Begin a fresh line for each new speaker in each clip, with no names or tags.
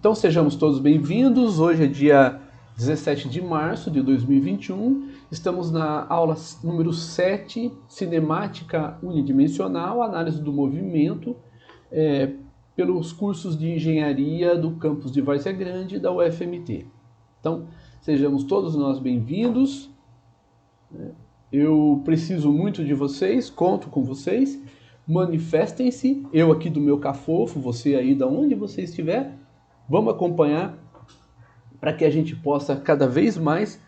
Então sejamos todos bem-vindos. Hoje é dia 17 de março de 2021. Estamos na aula número 7, Cinemática Unidimensional, Análise do Movimento, pelos cursos de Engenharia do campus de Várzea Grande da UFMT. Então, sejamos todos nós bem-vindos. Eu preciso muito de vocês, conto com vocês. Manifestem-se, eu aqui do meu cafofo, você aí da onde você estiver. Vamos acompanhar para que a gente possa cada vez mais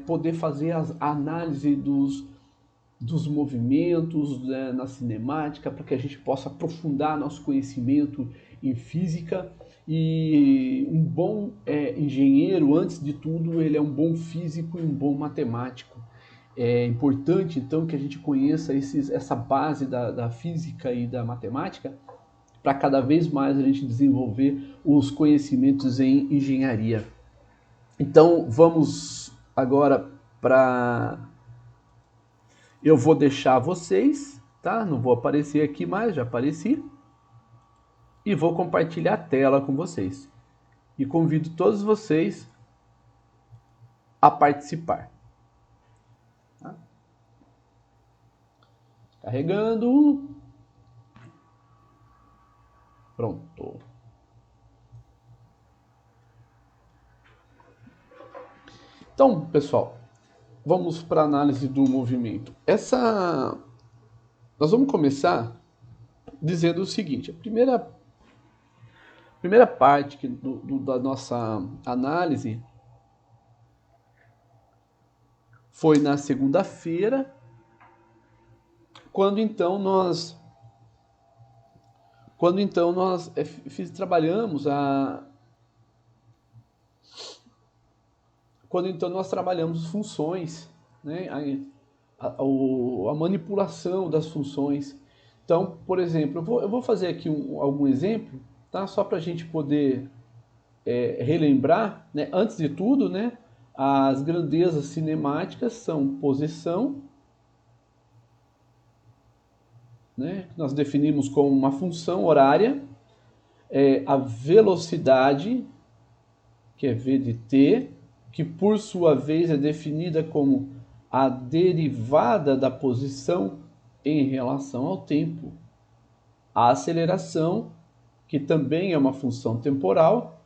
poder fazer a análise dos movimentos na cinemática, para que a gente possa aprofundar nosso conhecimento em física. E um bom engenheiro, antes de tudo, ele é um bom físico e um bom matemático. É importante, então, que a gente conheça essa base da física e da matemática, para cada vez mais a gente desenvolver os conhecimentos em engenharia. Então, vamos agora para... Eu vou deixar vocês, tá? Não vou aparecer aqui mais, já apareci. E vou compartilhar a tela com vocês. E convido todos vocês a participar. Tá? Carregando. Pronto. Então, pessoal, vamos para a análise do movimento. Nós vamos começar dizendo o seguinte: a primeira parte da nossa análise foi na segunda-feira, quando então nós trabalhamos funções, né? A manipulação das funções. Então, por exemplo, eu vou fazer aqui algum exemplo, tá? Só para a gente poder relembrar, né? Antes de tudo, né? As grandezas cinemáticas são posição, né? Nós definimos como uma função horária, a velocidade, que é v de t, que por sua vez é definida como a derivada da posição em relação ao tempo. A aceleração, que também é uma função temporal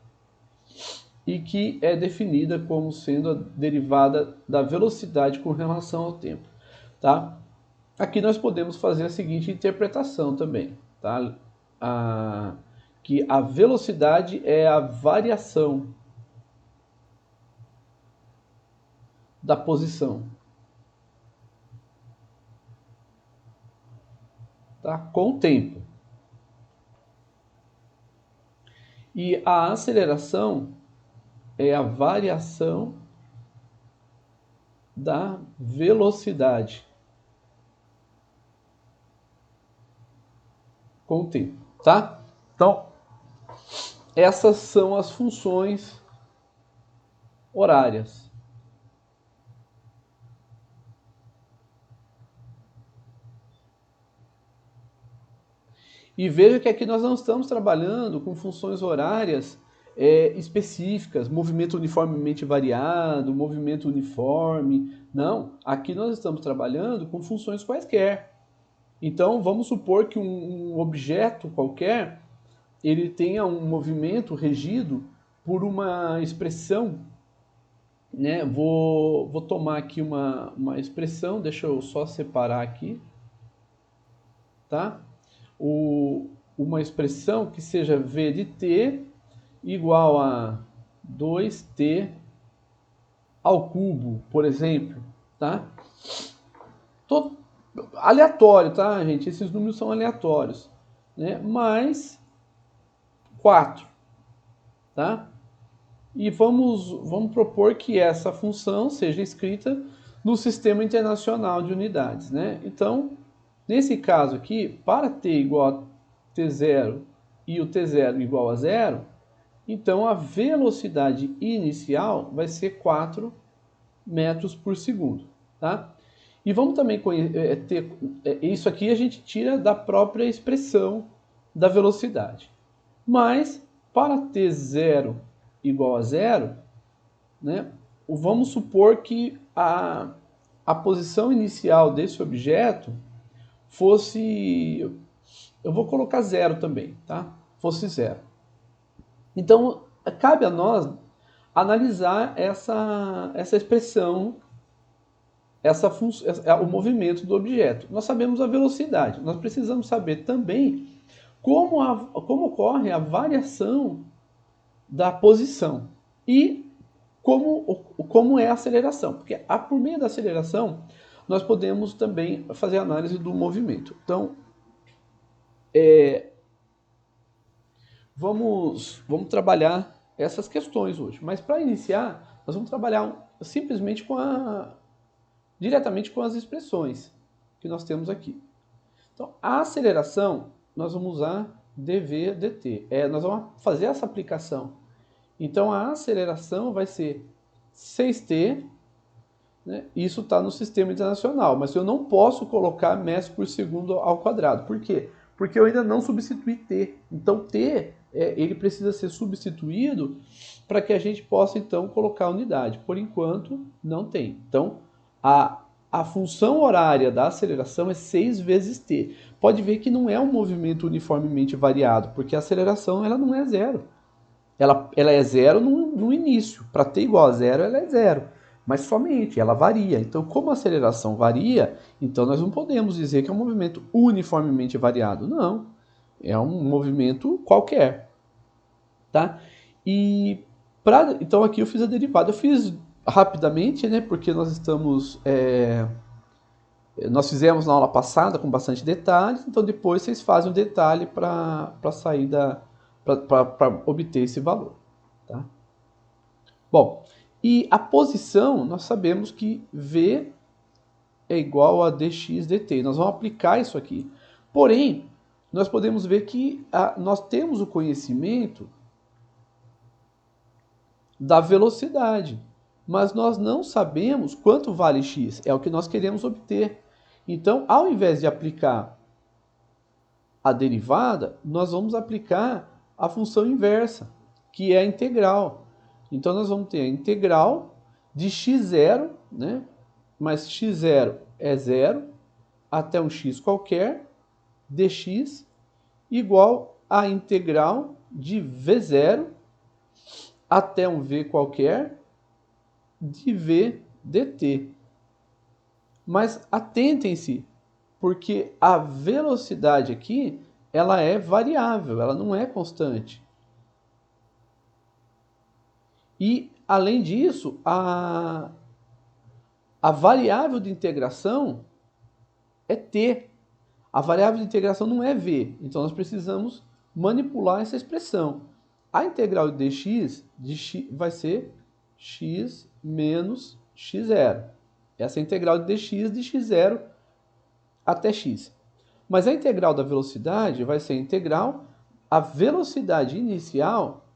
e que é definida como sendo a derivada da velocidade com relação ao tempo, tá? Aqui nós podemos fazer a seguinte interpretação também, tá? Que a velocidade é a variação da posição, tá? Com o tempo. E a aceleração é a variação da velocidade com o tempo, tá? Então, essas são as funções horárias. E veja que aqui nós não estamos trabalhando com funções horárias específicas, movimento uniformemente variado, movimento uniforme. Não, aqui nós estamos trabalhando com funções quaisquer. Então, vamos supor que um objeto qualquer, ele tenha um movimento regido por uma expressão, né? Vou tomar aqui uma expressão, deixa eu só separar aqui, tá? Uma expressão que seja v de t igual a 2t ao cubo, por exemplo, tá? Aleatório, tá, gente? Esses números são aleatórios, né? Mais 4, tá? E vamos propor que essa função seja escrita no Sistema Internacional de Unidades, né? Então, nesse caso aqui, para t igual a t0 e o t0 igual a 0, então a velocidade inicial vai ser 4 metros por segundo, tá? E vamos também ter... Isso aqui a gente tira da própria expressão da velocidade. Mas para t0 igual a zero, né, vamos supor que a posição inicial desse objeto fosse, eu vou colocar zero também, tá? Fosse zero. Então, cabe a nós analisar essa expressão, o movimento do objeto. Nós sabemos a velocidade, nós precisamos saber também como ocorre a variação da posição e como é a aceleração. Porque por meio da aceleração, nós podemos também fazer análise do movimento. Então, vamos trabalhar essas questões hoje. Mas para iniciar, nós vamos trabalhar simplesmente diretamente com as expressões que nós temos aqui. Então, a aceleração, nós vamos usar dv dt. Nós vamos fazer essa aplicação. Então, a aceleração vai ser 6t, né? Isso está no sistema internacional, mas eu não posso colocar metros por segundo ao quadrado. Por quê? Porque eu ainda não substituí t. Então, t, ele precisa ser substituído para que a gente possa, então, colocar a unidade. Por enquanto, não tem. Então, a função horária da aceleração é 6 vezes t. Pode ver que não é um movimento uniformemente variado, porque a aceleração ela não é zero. Ela é zero no início. Para t igual a zero, ela é zero. Mas somente, ela varia. Então, como a aceleração varia, então nós não podemos dizer que é um movimento uniformemente variado. Não. É um movimento qualquer. Tá? Então, aqui eu fiz a derivada. Eu fiz rapidamente, né? Porque nós estamos... nós fizemos na aula passada com bastante detalhes. Então, depois vocês fazem um detalhe para sair para obter esse valor. Tá? Bom, e a posição, nós sabemos que V é igual a dx dt. Nós vamos aplicar isso aqui. Porém, nós podemos ver que nós temos o conhecimento da velocidade, mas nós não sabemos quanto vale x. É o que nós queremos obter. Então, ao invés de aplicar a derivada, nós vamos aplicar a função inversa, que é a integral. Então, nós vamos ter a integral de x0, né? Mas x0 é 0, até um x qualquer, dx, igual a integral de v0, até um v qualquer, de v dt. Mas atentem-se, porque a velocidade aqui, ela é variável, ela não é constante. E, além disso, a variável de integração é t. A variável de integração não é v. Então, nós precisamos manipular essa expressão. A integral de dx vai ser x menos x0. Essa é a integral de dx de x0 até x. Mas a integral da velocidade vai ser a integral, a velocidade inicial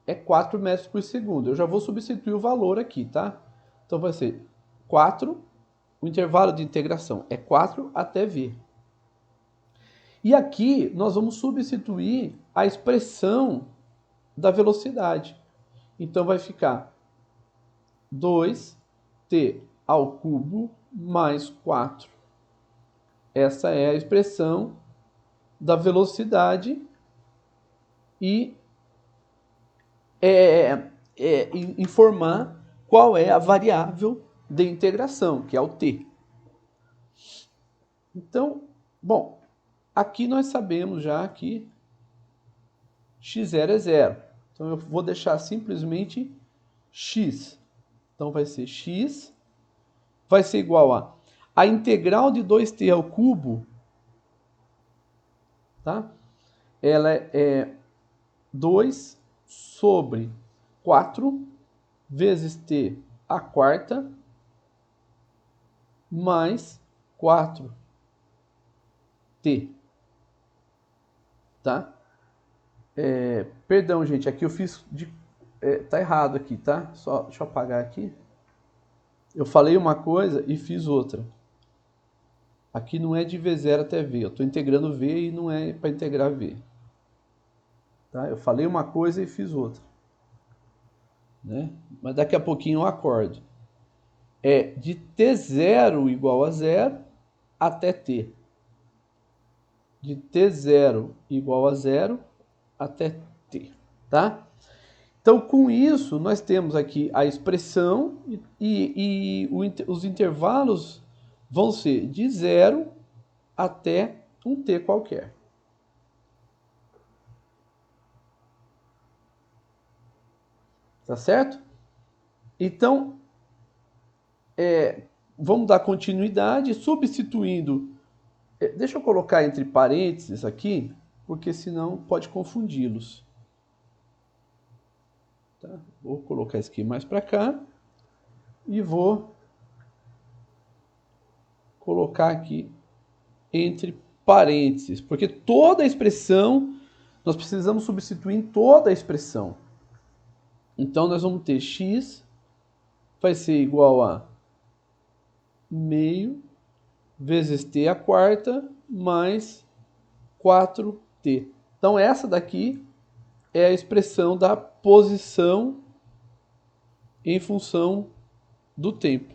é 4 metros por segundo. Eu já vou substituir o valor aqui, tá? Então vai ser 4, o intervalo de integração é 4 até v. E aqui nós vamos substituir a expressão da velocidade. Então vai ficar 2t ao cubo mais 4. Essa é a expressão da velocidade e informar qual é a variável de integração, que é o t. Então, bom, aqui nós sabemos já que x0 é 0. Então, eu vou deixar simplesmente x. Então, vai ser x, vai ser igual a integral de 2t ao cubo, tá? Ela é 2 sobre 4 vezes t à quarta mais 4t, tá? Perdão, gente, aqui eu fiz tá errado aqui, tá? Só deixa eu apagar aqui. Eu falei uma coisa e fiz outra. Aqui não é de V0 até V. Eu estou integrando V e não é para integrar V. Tá? Eu falei uma coisa e fiz outra. Né? Mas daqui a pouquinho eu acordo. É de t0 igual a 0 até t. De t0 igual a 0 até t. Tá? Então, com isso, nós temos aqui a expressão os intervalos vão ser de 0 até um t qualquer. Tá certo? Então, vamos dar continuidade substituindo. Deixa eu colocar entre parênteses aqui, porque senão pode confundi-los. Tá? Vou colocar isso aqui mais para cá e vou colocar aqui entre parênteses, porque toda a expressão, nós precisamos substituir em toda a expressão. Então, nós vamos ter x vai ser igual a meio vezes t à quarta mais 4t. Então, essa daqui é a expressão da posição em função do tempo.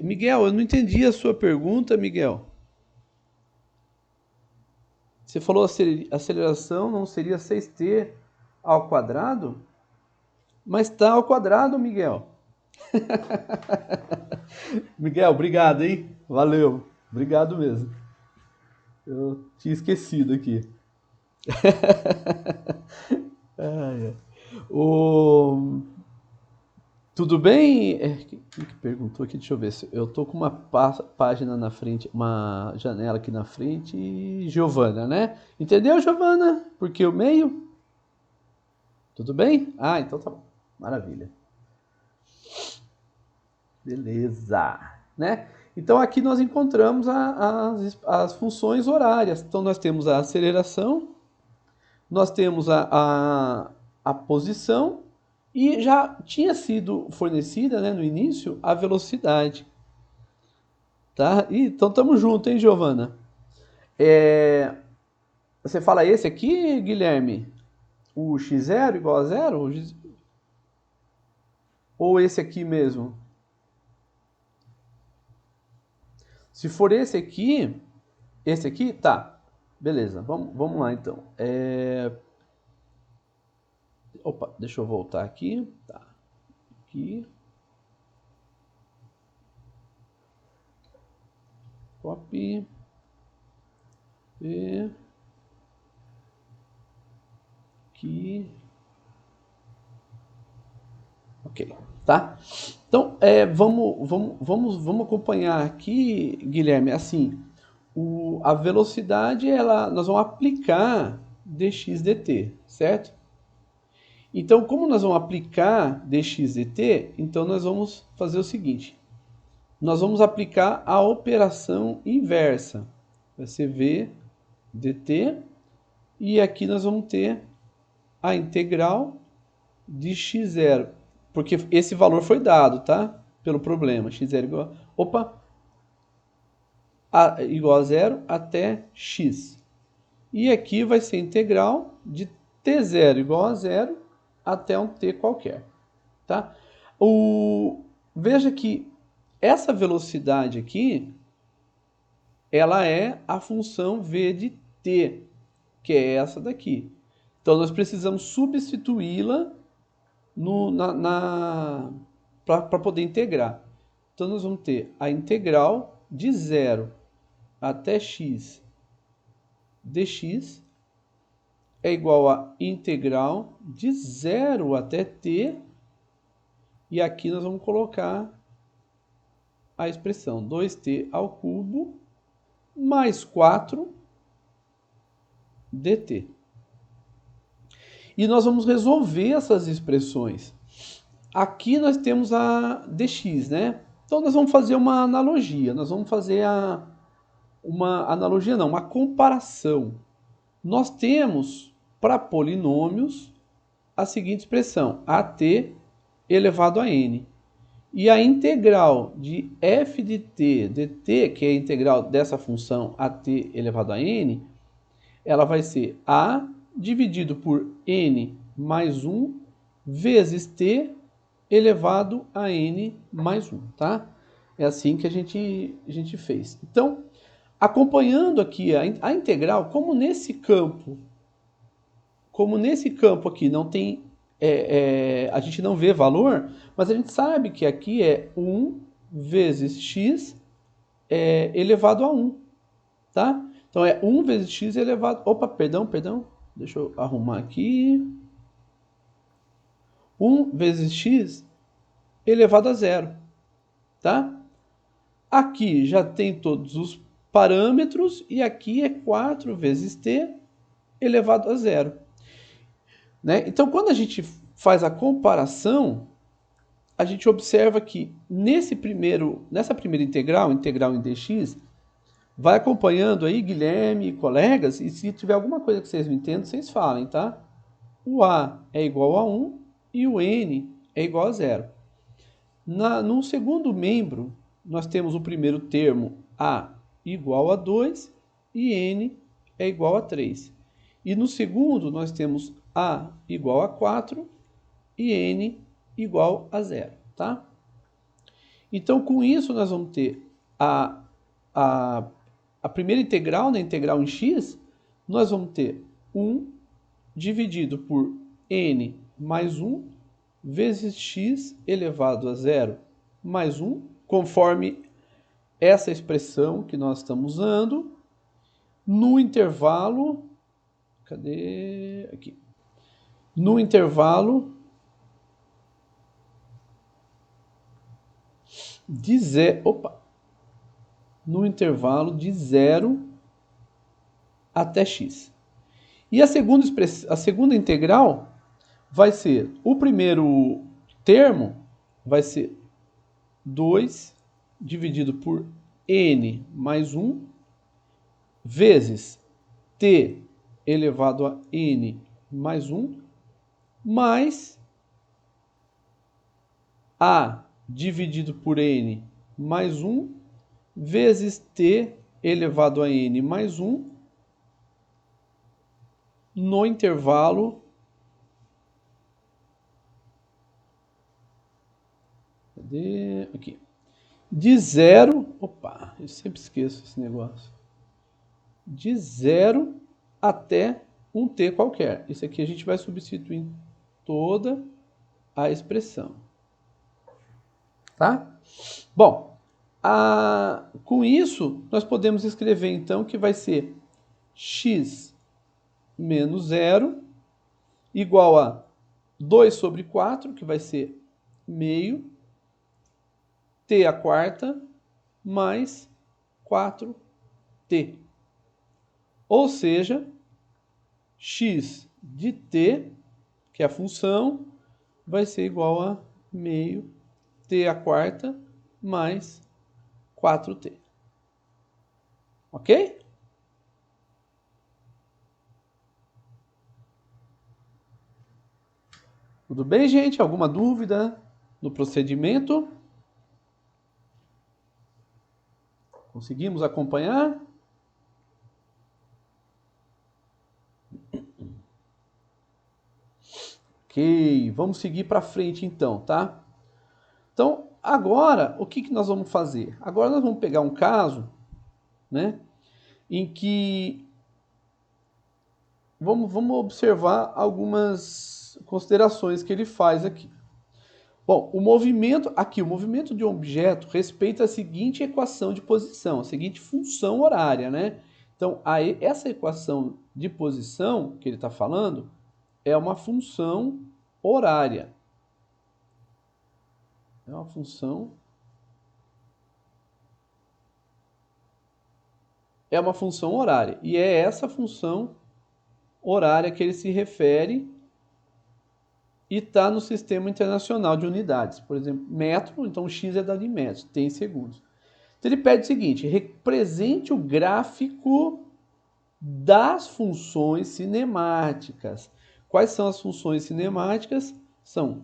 Miguel, eu não entendi a sua pergunta, Miguel. Você falou aceleração não seria 6t ao quadrado? Mas está ao quadrado, Miguel. Miguel, obrigado, hein? Valeu. Obrigado mesmo. Eu tinha esquecido aqui. O... Tudo bem? Quem que perguntou aqui? Deixa eu ver. Eu tô com uma página na frente, uma janela aqui na frente. E Giovana, né? Entendeu, Giovana? Porque o meio? Tudo bem? Ah, então tá bom. Maravilha. Beleza. Né? Então aqui nós encontramos as funções horárias. Então nós temos a aceleração, nós temos a posição e já tinha sido fornecida, né, no início a velocidade. Tá? Então estamos juntos, hein, Giovana? Você fala esse aqui, Guilherme? O x0 igual a 0? Ou esse aqui mesmo? Se for esse aqui, tá. Beleza, vamos lá então. Opa, deixa eu voltar aqui. Tá. Aqui. Copy. E aqui. Ok, tá? Então, vamos acompanhar aqui, Guilherme. Assim, a velocidade, nós vamos aplicar dx dt, certo? Então, como nós vamos aplicar dx dt, então nós vamos fazer o seguinte. Nós vamos aplicar a operação inversa. Vai ser v dt. E aqui nós vamos ter a integral de x0. Porque esse valor foi dado, tá? Pelo problema. x0 igual a 0 até x. E aqui vai ser integral de t0 igual a 0 até um t qualquer. Tá? Veja que essa velocidade aqui, ela é a função v de t, que é essa daqui. Então, nós precisamos substituí-la para poder integrar. Então, nós vamos ter a integral de 0 até x dx é igual a integral de 0 até t, e aqui nós vamos colocar a expressão 2t ao cubo mais 4 dt. E nós vamos resolver essas expressões. Aqui nós temos a dx, né? Então nós vamos fazer uma analogia. Nós vamos fazer uma comparação. Nós temos, para polinômios, a seguinte expressão, at elevado a n. E a integral de f de t dt, que é a integral dessa função at elevado a n, ela vai ser a dividido por n mais 1 vezes t elevado a n mais 1, tá? É assim que a gente fez. Então, acompanhando aqui a integral, como nesse campo aqui não tem, a gente não vê valor, mas a gente sabe que aqui é 1 vezes x elevado a 1, tá? Então é 1 vezes x elevado... Opa, perdão, deixa eu arrumar aqui. 1 vezes x elevado a 0, tá? Aqui já tem todos os parâmetros e aqui é 4 vezes t elevado a 0. Né? Então, quando a gente faz a comparação, a gente observa que nessa primeira integral em dx, vai acompanhando aí, Guilherme e colegas, e se tiver alguma coisa que vocês não entendam, vocês falem, tá? O a é igual a 1 e o n é igual a 0. No segundo membro, nós temos o primeiro termo, a igual a 2 e n é igual a 3. E no segundo, nós temos a igual a 4 e n igual a 0, tá? Então, com isso, nós vamos ter a primeira integral, na integral em x, nós vamos ter 1 dividido por n mais 1 vezes x elevado a 0 mais 1, conforme essa expressão que nós estamos usando, no intervalo... Cadê? Aqui. No intervalo de 0 até x. E a segunda integral vai ser, o primeiro termo vai ser 2 dividido por n mais 1 vezes t elevado a n mais 1 mais a dividido por n mais 1 vezes t elevado a n mais 1 no intervalo aqui, de 0, opa, eu sempre esqueço esse negócio, de 0 até um t qualquer. Isso aqui a gente vai substituir toda a expressão. Tá? Bom, com isso, nós podemos escrever, então, que vai ser x menos 0 igual a 2 sobre 4, que vai ser meio, t à quarta, mais 4t. Ou seja, x de t, que é a função, vai ser igual a meio t à quarta mais 4t. Ok? Tudo bem, gente? Alguma dúvida no procedimento? Conseguimos acompanhar? Ok, vamos seguir para frente então, tá? Então, agora, o que nós vamos fazer? Agora nós vamos pegar um caso, né, em que vamos observar algumas considerações que ele faz aqui. Bom, o movimento de um objeto respeita a seguinte equação de posição, a seguinte função horária, né? Então, essa equação de posição que ele está falando é uma função horária. É uma função horária. E é essa função horária que ele se refere e está no Sistema Internacional de Unidades. Por exemplo, metro, então x é dado em metros, t em segundos. Então ele pede o seguinte, represente o gráfico das funções cinemáticas Quais são as funções cinemáticas? São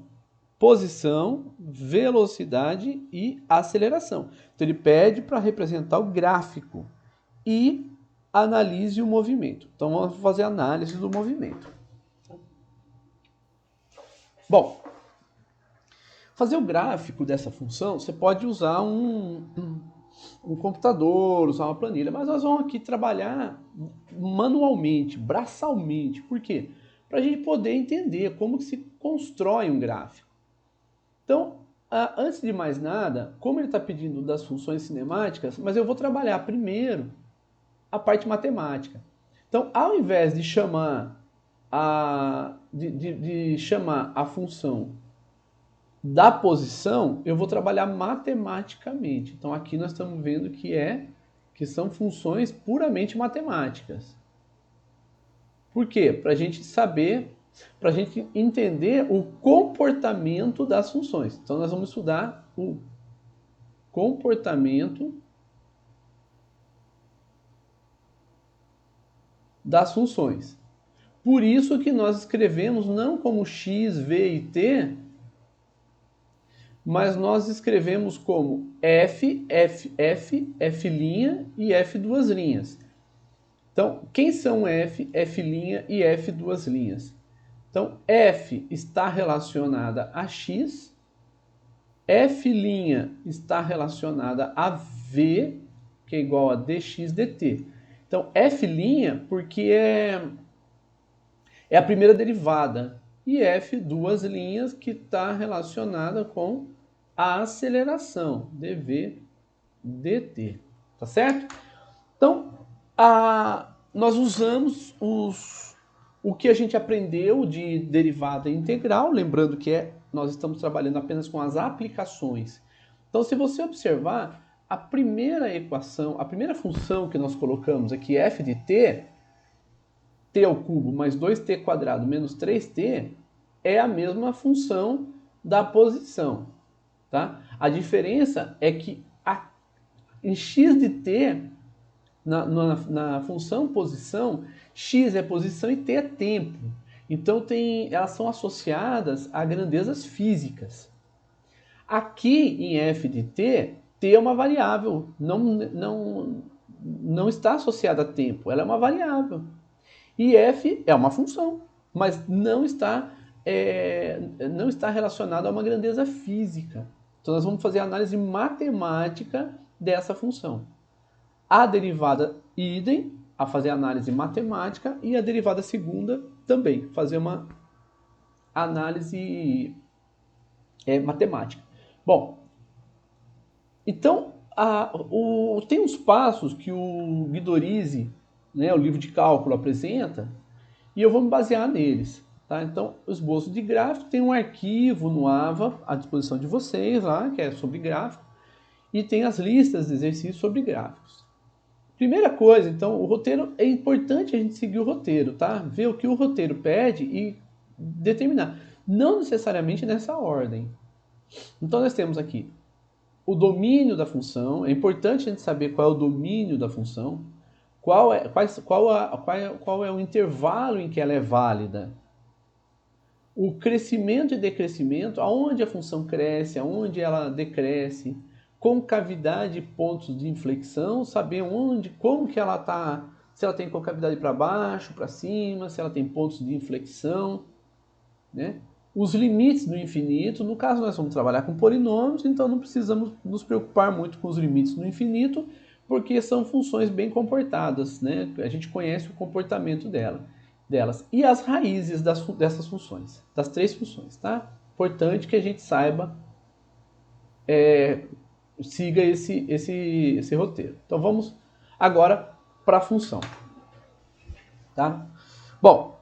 posição, velocidade e aceleração. Então ele pede para representar o gráfico e analise o movimento. Então vamos fazer análise do movimento. Bom, fazer o gráfico dessa função, você pode usar um computador, usar uma planilha, mas nós vamos aqui trabalhar manualmente, braçalmente. Por quê? Para a gente poder entender como que se constrói um gráfico. Então, antes de mais nada, como ele está pedindo das funções cinemáticas, mas eu vou trabalhar primeiro a parte matemática. Então, ao invés de chamar chamar a função da posição, eu vou trabalhar matematicamente. Então, aqui nós estamos vendo que são funções puramente matemáticas. Por quê? Para a gente saber, para a gente entender o comportamento das funções. Então, nós vamos estudar o comportamento das funções. Por isso que nós escrevemos não como x, v e t, mas nós escrevemos como f, f, f, f' e f duas linhas. Então, quem são f, f' e f duas linhas? Então, f está relacionada a x, f' está relacionada a v, que é igual a dx dt. Então, f' porque é a primeira derivada, e f duas linhas que está relacionada com a aceleração, dv dt, tá certo? Então, nós usamos o que a gente aprendeu de derivada integral, lembrando que nós estamos trabalhando apenas com as aplicações. Então, se você observar, a primeira equação, a primeira função que nós colocamos aqui, f de t, t ao cubo mais 2t quadrado menos 3t, é a mesma função da posição. Tá? A diferença é que em x de t, na função posição, x é posição e t é tempo. Então elas são associadas a grandezas físicas. Aqui em f de t, t é uma variável, não está associada a tempo, ela é uma variável. E f é uma função, mas não está relacionada a uma grandeza física. Então nós vamos fazer a análise matemática dessa função. A derivada idem, a fazer a análise matemática, e a derivada segunda também, fazer uma análise matemática. Bom, então tem uns passos que o Guidorizi, né, o livro de cálculo, apresenta, e eu vou me basear neles. Tá? Então, o esboço de gráfico tem um arquivo no AVA à disposição de vocês lá, que é sobre gráfico, e tem as listas de exercícios sobre gráficos. Primeira coisa, então, o roteiro, é importante a gente seguir o roteiro, tá? Ver o que o roteiro pede e determinar. Não necessariamente nessa ordem. Então, nós temos aqui o domínio da função. É importante a gente saber qual é o domínio da função, qual é o intervalo em que ela é válida, o crescimento e decrescimento, aonde a função cresce, aonde ela decresce, concavidade e pontos de inflexão, saber como que ela está, se ela tem concavidade para baixo, para cima, se ela tem pontos de inflexão, né? Os limites do infinito, no caso nós vamos trabalhar com polinômios, então não precisamos nos preocupar muito com os limites do infinito, porque são funções bem comportadas, né? A gente conhece o comportamento delas. E as raízes dessas funções, das três funções, tá? Importante que a gente saiba, siga esse roteiro. Então vamos agora para a função. Tá? Bom,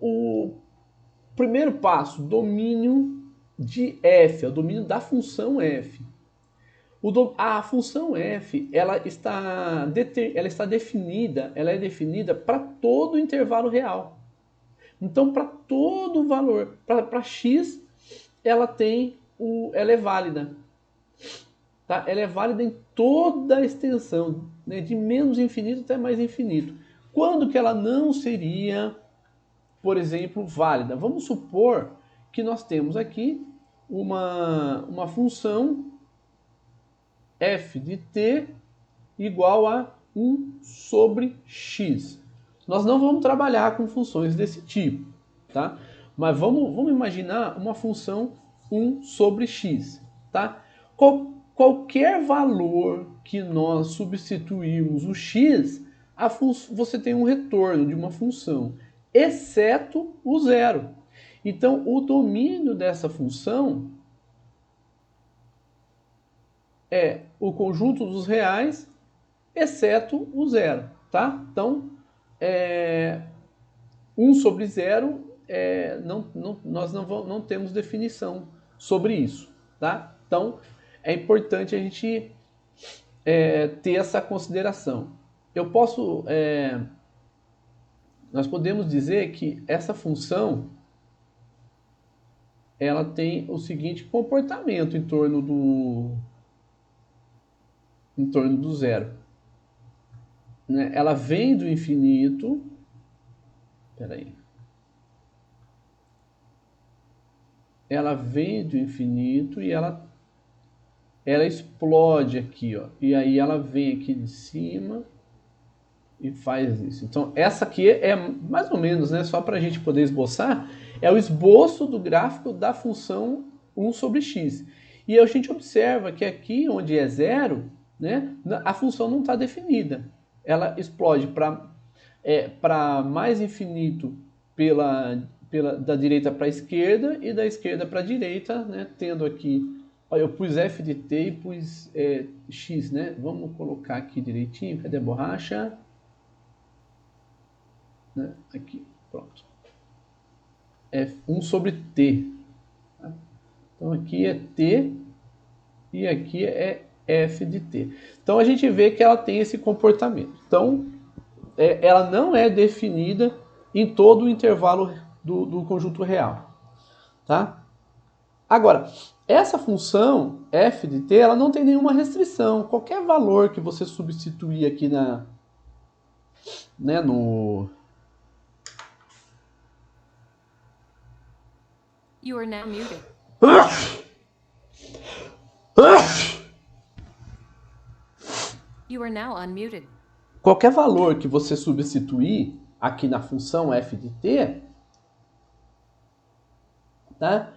o primeiro passo, domínio de f, é o domínio da função f. A função f, ela é definida para todo o intervalo real. Então, para todo valor, para x, ela é válida. Tá? Ela é válida em toda a extensão, né? De menos infinito até mais infinito. Quando que ela não seria por exemplo, válida. Vamos supor que nós temos aqui uma função f de t igual a 1 sobre x. Nós não vamos trabalhar com funções desse tipo, tá? Mas vamos imaginar uma função 1 sobre x, tá? Qualquer valor que nós substituirmos o x, você tem um retorno de uma função, exceto o zero. Então, o domínio dessa função é o conjunto dos reais, exceto o zero, tá? Então, 1 sobre 0, nós não temos definição sobre isso, tá? Então, é importante a gente ter essa consideração. Nós podemos dizer que essa função ela tem o seguinte comportamento em torno do zero. Né? Ela vem do infinito. Peraí. Ela vem do infinito e ela explode aqui, ó. E aí ela vem aqui de cima e faz isso. Então, essa aqui é mais ou menos, né, só para a gente poder esboçar, é o esboço do gráfico da função 1 sobre x. E a gente observa que aqui, onde é zero, né, a função não está definida. Ela explode para mais infinito da direita para a esquerda e da esquerda para a direita, né, tendo aqui... Eu pus f de t e pus x, né? Vamos colocar aqui direitinho. Cadê a borracha? Né? Aqui, pronto. É 1 sobre t. Tá? Então aqui é t e aqui é f de t. Então a gente vê que ela tem esse comportamento. Então ela não é definida em todo o intervalo do conjunto real. Tá? Agora, essa função f de t, ela não tem nenhuma restrição. Qualquer valor que você substituir aqui no...
You are now muted. You are now unmuted.
Qualquer valor que você substituir aqui na função f de t, tá?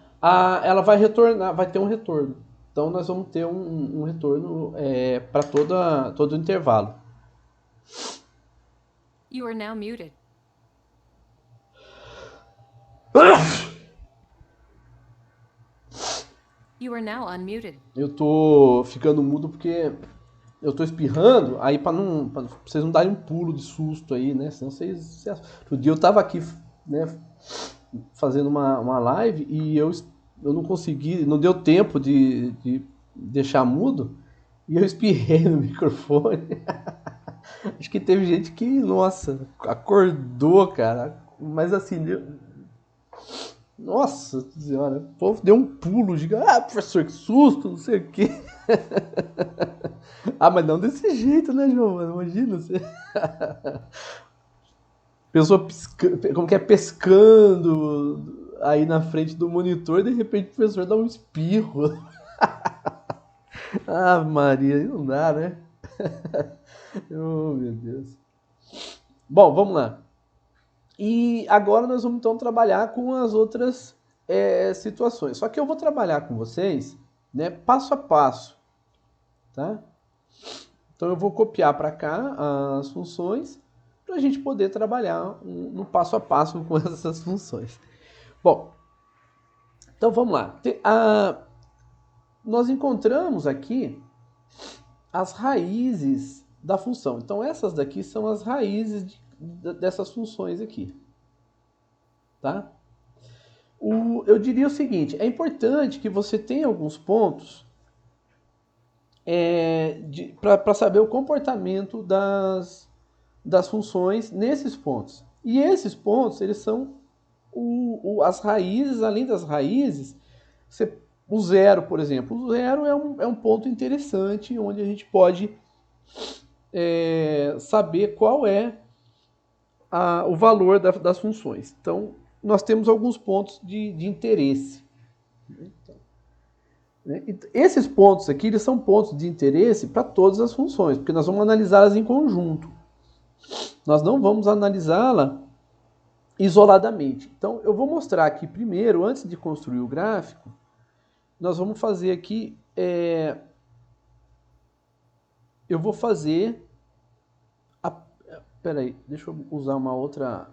Ela vai retornar, vai ter um retorno. Então nós vamos ter um retorno para todo o intervalo.
You are now muted. You are now unmuted.
Eu tô ficando mudo porque eu tô espirrando, aí pra vocês não darem um pulo de susto aí, né? Senão vocês... Outro dia eu tava aqui, né, fazendo uma live e eu não consegui, não deu tempo de deixar mudo e eu espirrei no microfone. Acho que teve gente que, nossa, acordou, cara. Mas assim, nossa senhora, o povo deu um pulo gigante. Ah, professor, que susto, não sei o quê. Ah, mas não desse jeito, né, João? Imagina você. Pessoa como que é, pescando aí na frente do monitor e de repente o professor dá um espirro. Ah, Maria, não dá, né? Oh, meu Deus. Bom, vamos lá. E agora nós vamos então trabalhar com as outras situações. Só que eu vou trabalhar com vocês, né, passo a passo, tá? Então eu vou copiar para cá as funções para a gente poder trabalhar no passo a passo com essas funções. Bom, então vamos lá. Nós encontramos aqui as raízes da função. Então essas daqui são as raízes dessas funções aqui, tá? Eu diria o seguinte, é importante que você tenha alguns pontos para saber o comportamento das funções nesses pontos. E esses pontos, eles são as raízes. Além das raízes, o zero, por exemplo. O zero é um ponto interessante, onde a gente pode saber qual é o valor das funções. Então, nós temos alguns pontos de interesse. Esses pontos aqui, eles são pontos de interesse para todas as funções, porque nós vamos analisá-las em conjunto. Nós não vamos analisá-la isoladamente. Então, eu vou mostrar aqui primeiro, antes de construir o gráfico, nós vamos fazer aqui, eu vou fazer, peraí, deixa eu usar uma outra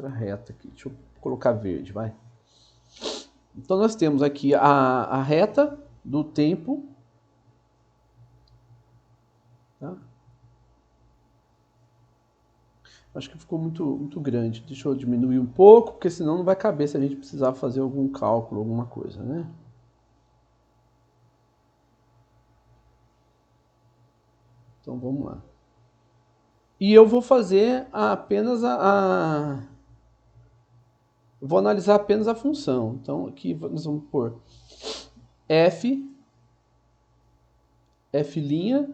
reta aqui, deixa eu colocar verde, vai. Então, nós temos aqui a reta do tempo, tá? Acho que ficou muito grande. Deixa eu diminuir um pouco, porque senão não vai caber se a gente precisar fazer algum cálculo, alguma coisa, né? Então, vamos lá. E eu vou fazer apenas vou analisar apenas a função. Então, aqui nós vamos pôr f'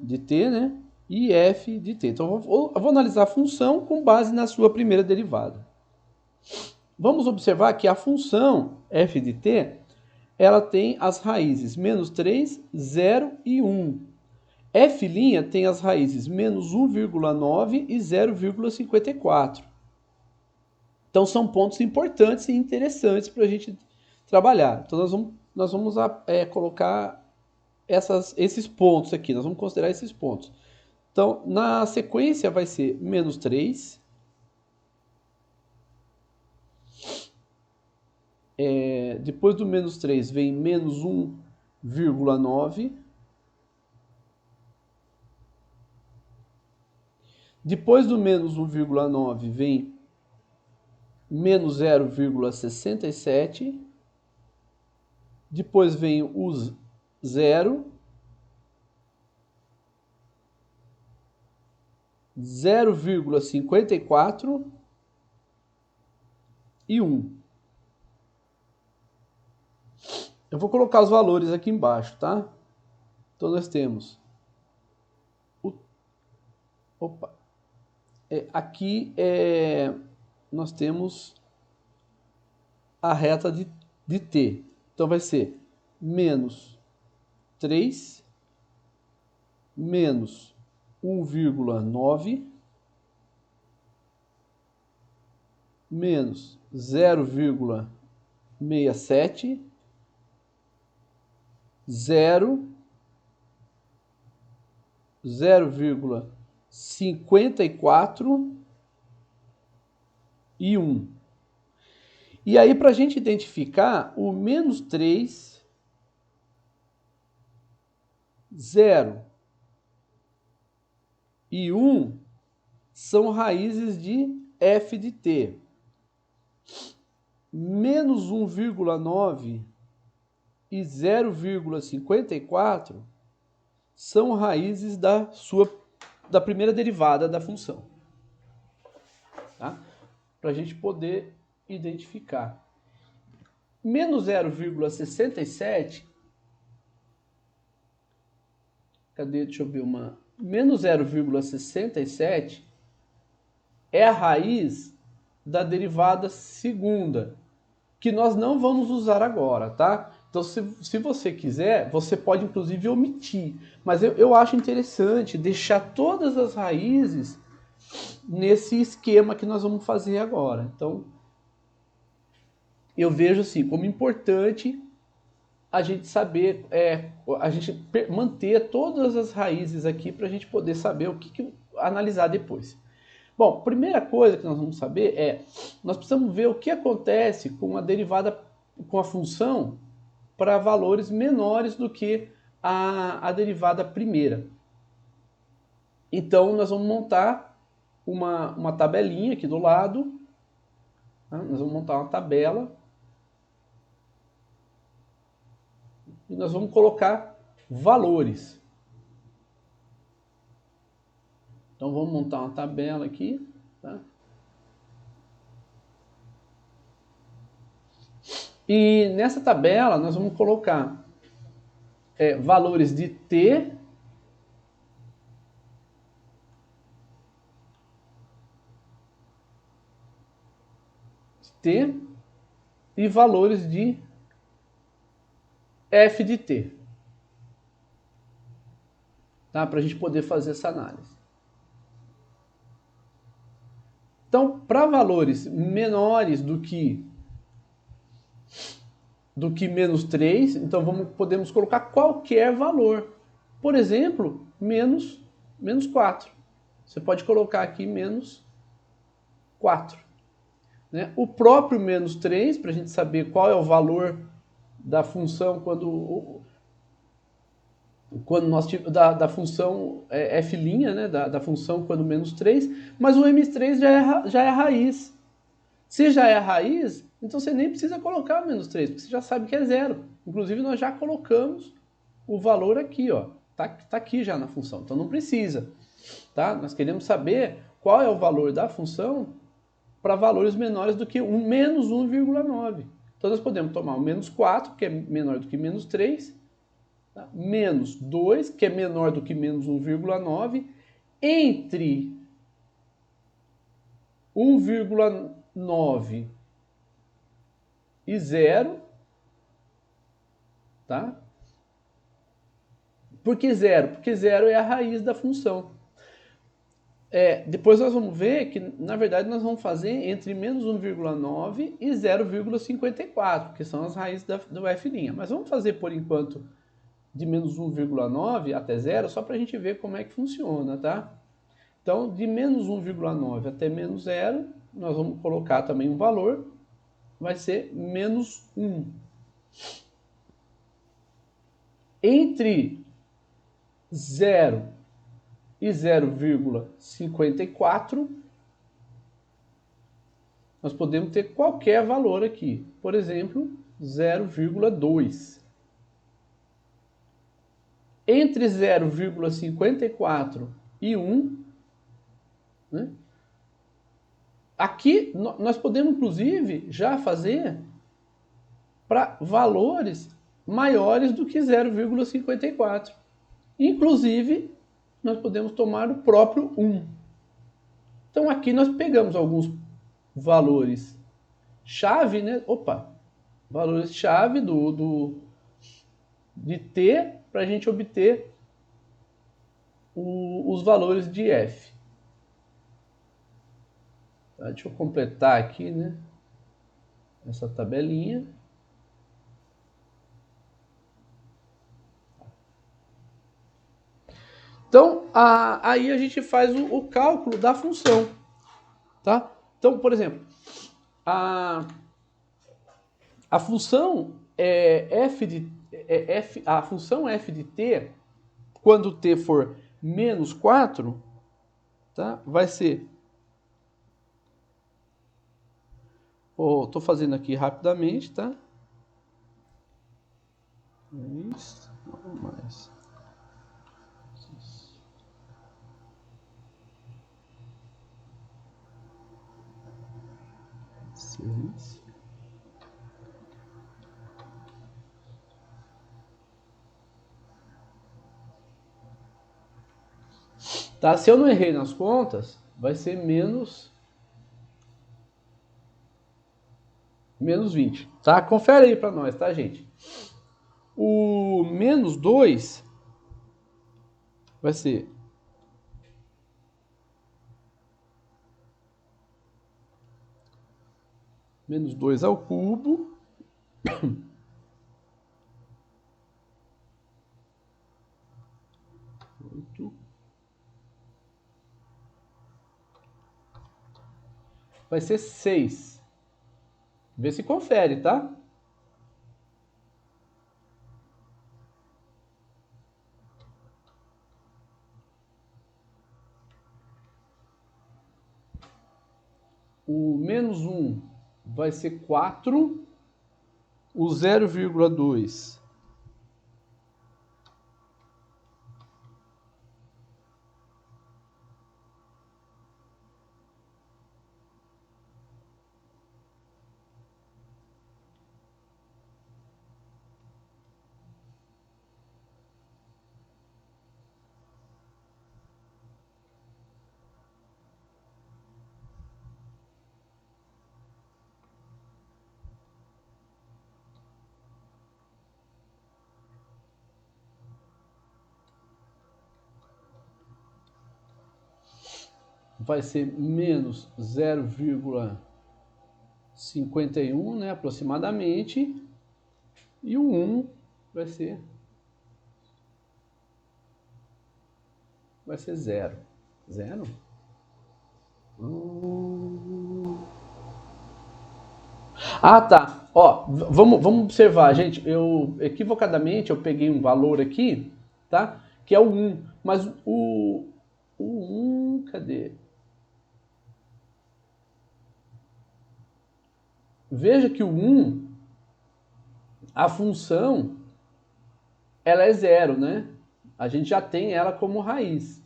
de t, né? E f de t. Então, eu vou analisar a função com base na sua primeira derivada. Vamos observar que a função f de t, ela tem as raízes menos 3, 0 e 1. F' tem as raízes menos 1,9 e 0,54. Então, são pontos importantes e interessantes para a gente trabalhar. Então, nós vamos colocar esses pontos aqui, nós vamos considerar esses pontos. Então, na sequência vai ser menos 3, depois do menos 3 vem menos 1,9, depois do menos 1,9 vem menos 0,67, depois vem o 0, 0,54 e 1. Eu vou colocar os valores aqui embaixo, tá? Então nós temos aqui nós temos a reta de t. Então vai ser menos 3, menos 1,9, menos 0,67, 0, 0,54 e 1. E aí, para a gente identificar o menos 3, 0 e 1 são raízes de f de t. Menos 1,9 e 0,54 são raízes da primeira derivada da função. Tá? Para a gente poder identificar. Menos 0,67, cadê? Deixa eu ver uma. Menos 0,67 é a raiz da derivada segunda, que nós não vamos usar agora, tá? Então, se você quiser, você pode inclusive omitir. Mas eu acho interessante deixar todas as raízes nesse esquema que nós vamos fazer agora. Então, eu vejo assim como importante a gente saber, a gente manter todas as raízes aqui para a gente poder saber o que analisar depois. Bom, primeira coisa que nós vamos saber nós precisamos ver o que acontece com a derivada, com a função para valores menores do que a derivada primeira. Então, nós vamos montar uma tabelinha aqui do lado. Tá? Nós vamos montar uma tabela. E nós vamos colocar valores. Então, vamos montar uma tabela aqui. Tá? E nessa tabela, nós vamos colocar valores de t t e valores de f de t. Tá? Para a gente poder fazer essa análise. Então, para valores menores do que menos 3, então podemos colocar qualquer valor. Por exemplo, menos 4. Você pode colocar aqui menos 4. Né? O próprio menos 3, para a gente saber qual é o valor da função quando nós da função f', né? da função quando menos 3, mas o m3 já é a raiz. Se já é a raiz, então você nem precisa colocar menos 3, porque você já sabe que é zero. Inclusive, nós já colocamos o valor aqui, ó. Tá aqui já na função, então não precisa. Tá? Nós queremos saber qual é o valor da função para valores menores do que menos 1,9. Então, nós podemos tomar o menos 4, que é menor do que menos 3, tá? Menos 2, que é menor do que menos 1,9, entre 1,9 e 0, tá? Por que 0? Porque 0 é a raiz da função. Depois nós vamos ver que, na verdade, nós vamos fazer entre menos 1,9 e 0,54, que são as raízes do f'. Mas vamos fazer, por enquanto, de menos 1,9 até 0, só para a gente ver como é que funciona, tá? Então, de menos 1,9 até menos 0, nós vamos colocar também um valor, vai ser menos 1. Entre 0 e 0,54, nós podemos ter qualquer valor aqui. Por exemplo, 0,2. Entre 0,54 e 1, né? Aqui nós podemos, inclusive, já fazer para valores maiores do que 0,54. Inclusive, nós podemos tomar o próprio 1. Então, aqui nós pegamos alguns valores chave, né? Valores chave de t para a gente obter os valores de f. Tá? Deixa eu completar aqui, né? Essa tabelinha. Então, aí a gente faz o cálculo da função, tá? Então, por exemplo, a função a função f de t, quando t for menos 4, tá? Vai ser... Estou fazendo aqui rapidamente, tá? Isso, não mais. Tá? Se eu não errei nas contas, vai ser menos 20. Tá? Confere aí para nós, tá, gente? O menos 2 vai ser menos 2 ao cubo vai ser 6. Vê se confere, tá? O menos 1 vai ser 4. O 0,2 vai ser menos 0,51, né, aproximadamente, e o 1 vai ser 0. 0? Ah, tá. Ó, vamos observar, gente. Eu equivocadamente eu peguei um valor aqui, tá? Que é o 1. Mas o 1, cadê? Veja que o 1, a função, ela é 0, né? A gente já tem ela como raiz,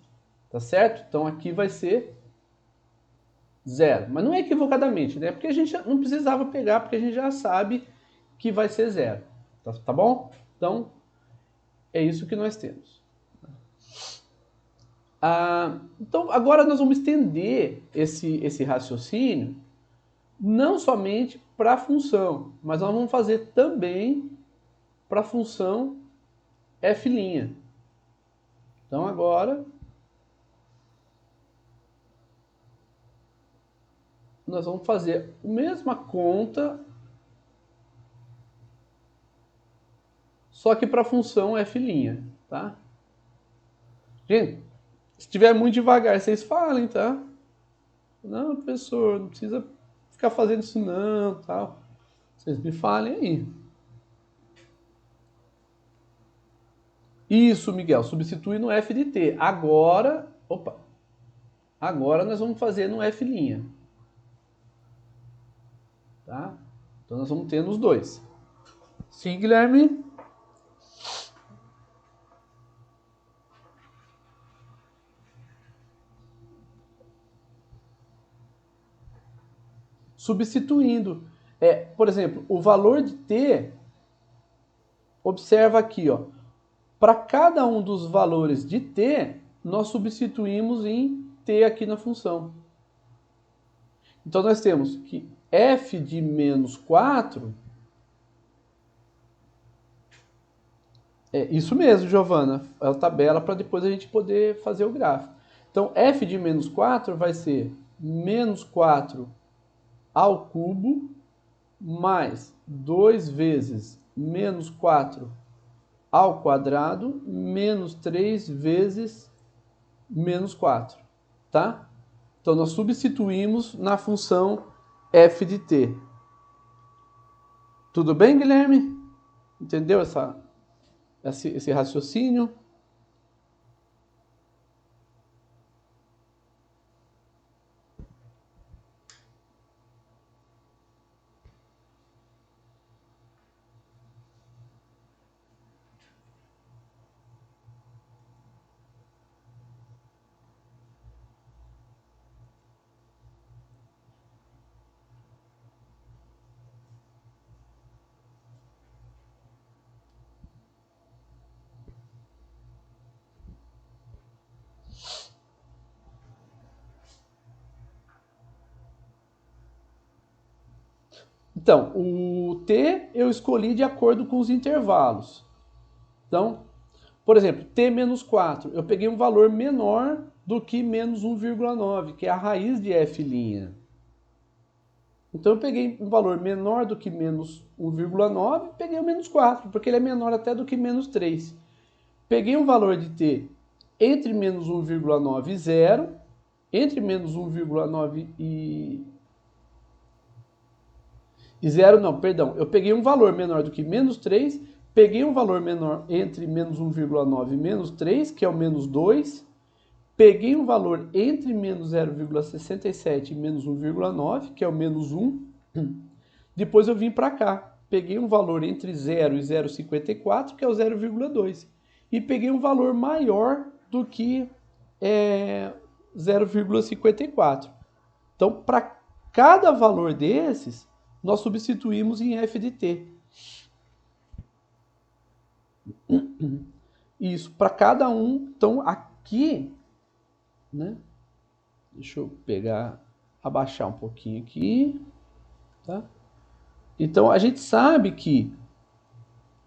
tá certo? Então aqui vai ser 0. Mas não é equivocadamente, né? Porque a gente não precisava pegar, porque a gente já sabe que vai ser 0. Tá bom? Então, é isso que nós temos. Então, agora nós vamos estender esse raciocínio não somente para a função, mas nós vamos fazer também para a função f'. Então, agora, nós vamos fazer a mesma conta, só que para a função f', tá? Gente, se estiver muito devagar, vocês falem, tá? Não, professor, não precisa ficar fazendo isso não, tal. Vocês me falem aí. Isso, Miguel, substitui no f de t. Agora nós vamos fazer no f'. Tá? Então nós vamos ter nos dois. Sim, Guilherme? Substituindo. Por exemplo, o valor de t, observa aqui, ó. Para cada um dos valores de t, nós substituímos em t aqui na função. Então nós temos que f de menos 4... isso mesmo, Giovana. É a tabela para depois a gente poder fazer o gráfico. Então, f de menos 4 vai ser menos 4 ao cubo mais 2 vezes menos 4 ao quadrado menos 3 vezes menos 4. Tá? Então, nós substituímos na função f de t. Tudo bem, Guilherme? Entendeu esse raciocínio? Então, o t eu escolhi de acordo com os intervalos. Então, por exemplo, t menos 4, eu peguei um valor menor do que menos 1,9, que é a raiz de f'. Então, eu peguei um valor menor do que menos 1,9 e peguei o menos 4, porque ele é menor até do que menos 3. Peguei um valor de t entre menos 1,9 e 0, entre menos 1,9 e 0 não, perdão. Eu peguei um valor menor do que menos 3, peguei um valor menor entre menos 1,9 e menos 3, que é o menos 2, peguei um valor entre menos 0,67 e menos 1,9, que é o menos 1, depois eu vim para cá, peguei um valor entre 0 e 0,54, que é o 0,2, e peguei um valor maior do que 0,54. Então, para cada valor desses, nós substituímos em f de t. Isso, para cada um. Então, aqui, né? Deixa eu abaixar um pouquinho aqui, tá? Então, a gente sabe que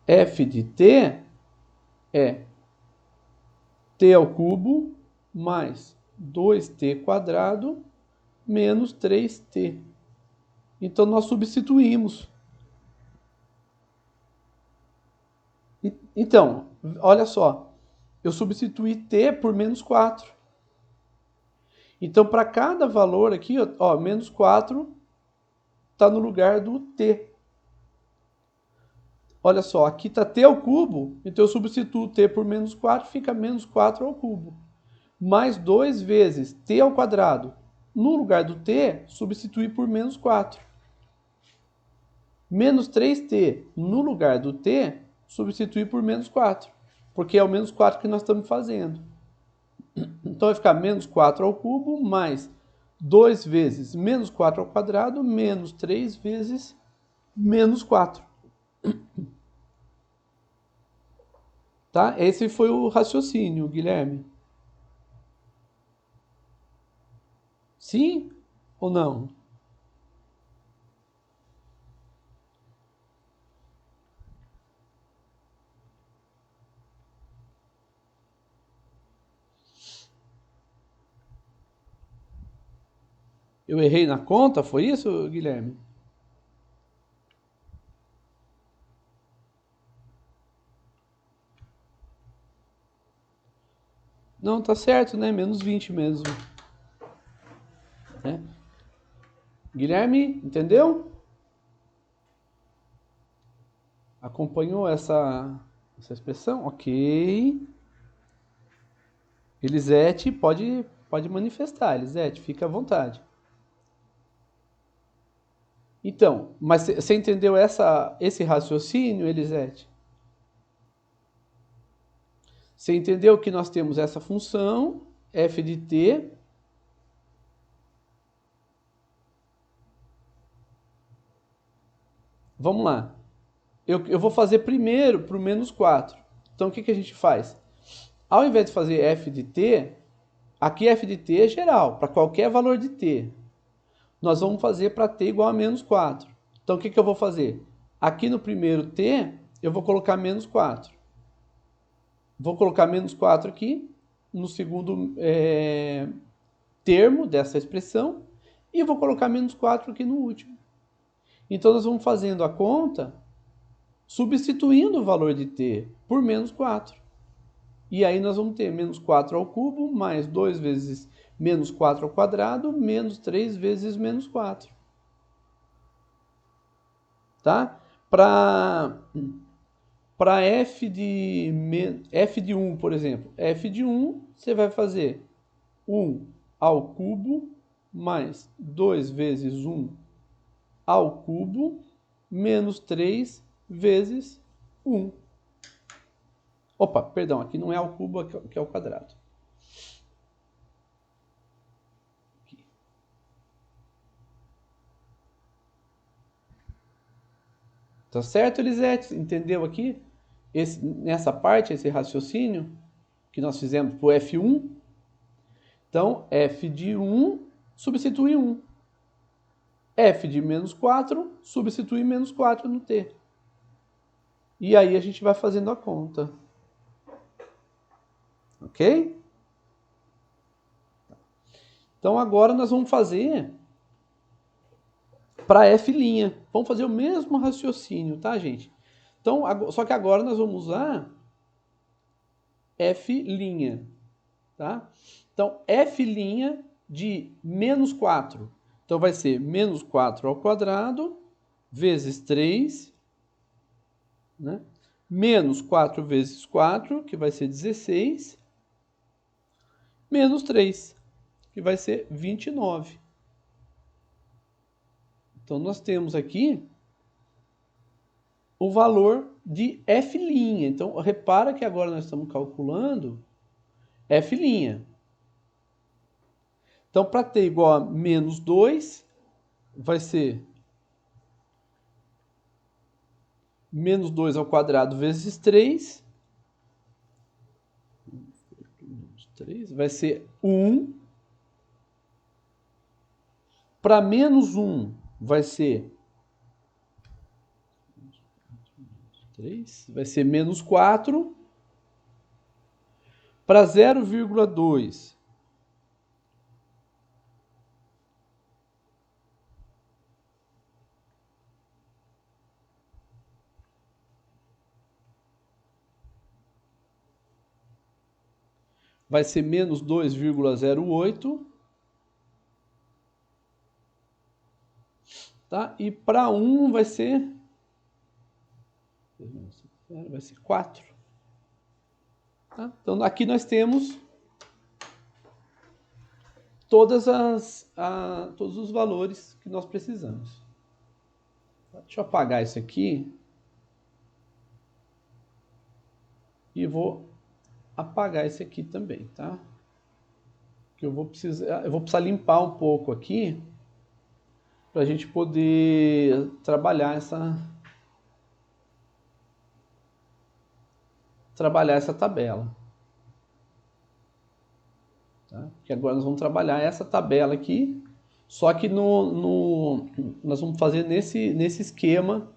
f de t é t ao cubo mais 2t² menos 3t. Então, nós substituímos. Então, olha só. Eu substituí t por menos 4. Então, para cada valor aqui, ó, menos 4 está no lugar do t. Olha só, aqui está t ao cubo, então eu substituo t por menos 4, fica menos 4 ao cubo. Mais 2 vezes t ao quadrado. No lugar do t, substituir por menos 4. Menos 3t no lugar do t, substituir por menos 4. Porque é o menos 4 que nós estamos fazendo. Então vai ficar menos 4 ao cubo mais 2 vezes menos 4 ao quadrado menos 3 vezes menos 4. Tá? Esse foi o raciocínio, Guilherme. Sim ou não? Eu errei na conta, foi isso, Guilherme? Não, tá certo, né? Menos 20 mesmo. Né? Guilherme, entendeu? Acompanhou essa expressão? Ok. Elisete, pode manifestar, Elisete, fica à vontade. Então, mas você entendeu esse raciocínio, Elisete? Você entendeu que nós temos essa função, f de t. Vamos lá. Eu vou fazer primeiro para o menos 4. Então, o que a gente faz? Ao invés de fazer f de t, aqui f de t é geral, para qualquer valor de t. Nós vamos fazer para t igual a menos 4. Então, o que eu vou fazer? Aqui no primeiro t, eu vou colocar menos 4. Vou colocar menos 4 aqui, no segundo termo dessa expressão, e vou colocar menos 4 aqui no último. Então, nós vamos fazendo a conta, substituindo o valor de t por menos 4. E aí nós vamos ter menos 4 ao cubo, mais 2 vezes menos 4 ao quadrado, menos 3 vezes menos 4. Tá? Para f de 1, por exemplo, f de 1, você vai fazer 1 ao cubo, mais 2 vezes 1 ao cubo, menos 3 vezes 1. Opa, perdão, aqui não é ao cubo, aqui é ao quadrado. Aqui. Tá certo, Elisete? Entendeu aqui? Nessa parte, esse raciocínio que nós fizemos para o F1. Então, f de 1 substitui 1. F de menos 4 substitui menos 4 no t. E aí a gente vai fazendo a conta. Ok? Então agora nós vamos fazer para f'. Vamos fazer o mesmo raciocínio, tá, gente? Então, só que agora nós vamos usar f', tá? Então, f' de menos 4. Então, vai ser menos 4 ao quadrado vezes 3, né? Menos 4 vezes 4, que vai ser 16, menos 3, que vai ser 29. Então, nós temos aqui o valor de f'. Então, repara que agora nós estamos calculando f'. Então, para t igual a menos 2, vai ser menos 2 ao quadrado vezes 3. Vai ser 1. Para menos 1, vai ser 3, vai ser menos 4. Para 0,2, vai ser menos 2,08. Tá? E para 1 vai ser 4. Tá? Então aqui nós temos todos os valores que nós precisamos. Deixa eu apagar isso aqui. E vou apagar esse aqui também, tá? Que eu vou precisar limpar um pouco aqui para a gente poder trabalhar essa tabela. Tá? Porque agora nós vamos trabalhar essa tabela aqui, só que nós vamos fazer nesse esquema,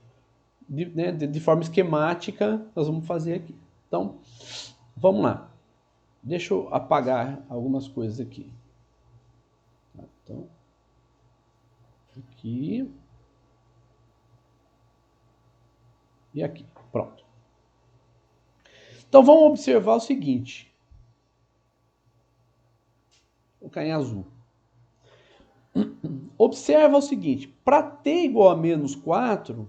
de forma esquemática, nós vamos fazer aqui. Então, vamos lá. Deixa eu apagar algumas coisas aqui. Então, aqui. E aqui. Pronto. Então, vamos observar o seguinte. Vou colocar em azul. Observa o seguinte. Para t igual a menos 4...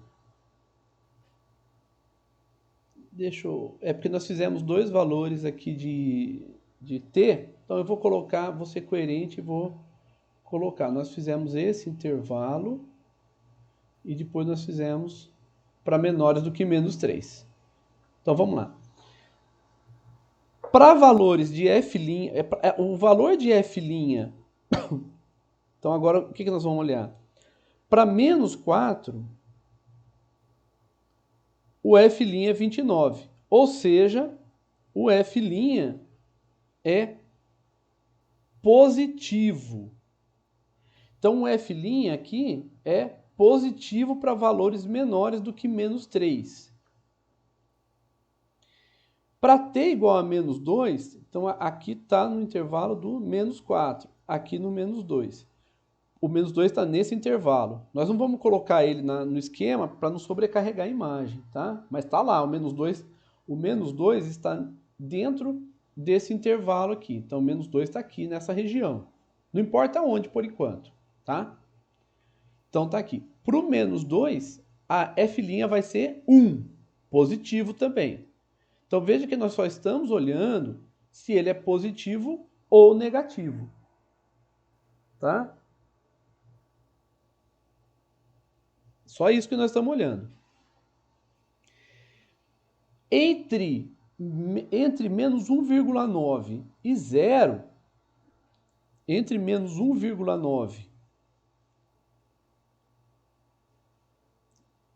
É porque nós fizemos dois valores aqui de t, então eu vou ser coerente e vou colocar. Nós fizemos esse intervalo e depois nós fizemos para menores do que menos 3. Então vamos lá. Para valores de f', o valor de f', então agora o que nós vamos olhar? Para menos 4, o f' é 29, ou seja, o f' é positivo. Então o f' aqui é positivo para valores menores do que menos 3. Para t igual a menos 2, então aqui está no intervalo do menos 4, aqui no menos 2. O menos 2 está nesse intervalo. Nós não vamos colocar ele no esquema para não sobrecarregar a imagem, tá? Mas está lá, o menos 2 está dentro desse intervalo aqui. Então, o menos 2 está aqui nessa região. Não importa onde, por enquanto, tá? Então, está aqui. Para o menos 2, a f' vai ser 1, positivo também. Então, veja que nós só estamos olhando se ele é positivo ou negativo, tá? Só isso que nós estamos olhando. Entre menos 1,9 e 0, entre menos 1,9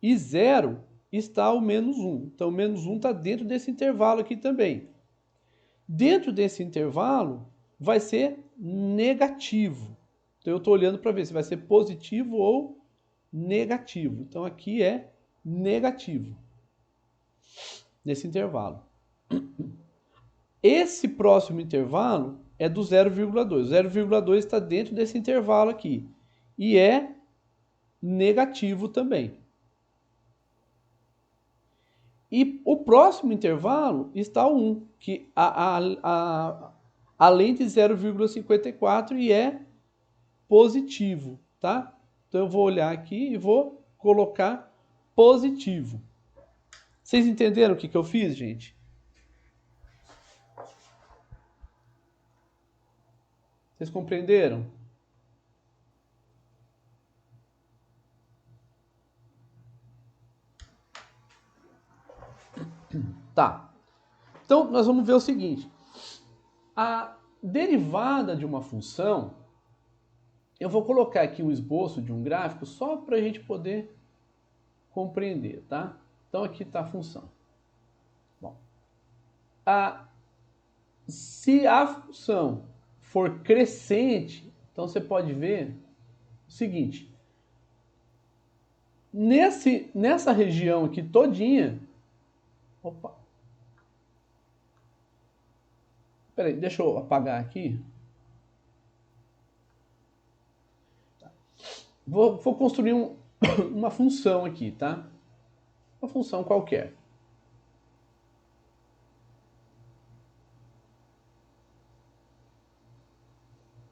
e 0 está o menos 1. Então, o menos 1 está dentro desse intervalo aqui também. Dentro desse intervalo, vai ser negativo. Então, eu estou olhando para ver se vai ser positivo ou negativo. Então, aqui é negativo, nesse intervalo. Esse próximo intervalo é do 0,2. O 0,2 está dentro desse intervalo aqui. E é negativo também. E o próximo intervalo está o 1, que além de 0,54 e é positivo, tá? Então eu vou olhar aqui e vou colocar positivo. Vocês entenderam o que eu fiz, gente? Vocês compreenderam? Tá. Então, nós vamos ver o seguinte. A derivada de uma função, eu vou colocar aqui um esboço de um gráfico só para a gente poder compreender, tá? Então, aqui está a função. Bom, se a função for crescente, então você pode ver o seguinte. Nessa região aqui todinha... Opa! Peraí, deixa eu apagar aqui. Vou construir uma função aqui, tá? Uma função qualquer.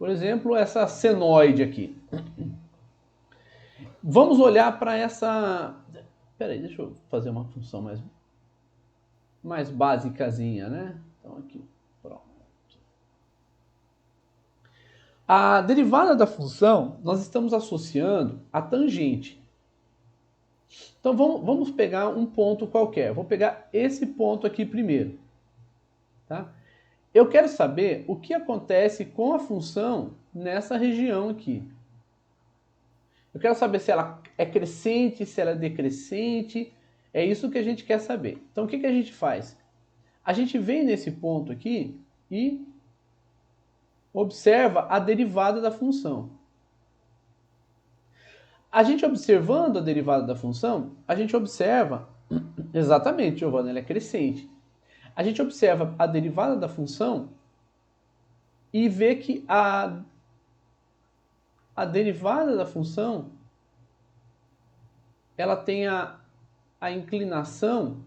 Por exemplo, essa senoide aqui. Vamos olhar para essa... Espera aí, deixa eu fazer uma função mais basicazinha, né? Então aqui, pronto. A derivada da função, nós estamos associando a tangente. Então vamos pegar um ponto qualquer. Vou pegar esse ponto aqui primeiro. Tá? Eu quero saber o que acontece com a função nessa região aqui. Eu quero saber se ela é crescente, se ela é decrescente. É isso que a gente quer saber. Então o que a gente faz? A gente vem nesse ponto aqui e observa a derivada da função. A gente observando a derivada da função, a gente observa, exatamente, Giovana, ela é crescente. A gente observa a derivada da função e vê que a derivada da função, ela tem a inclinação,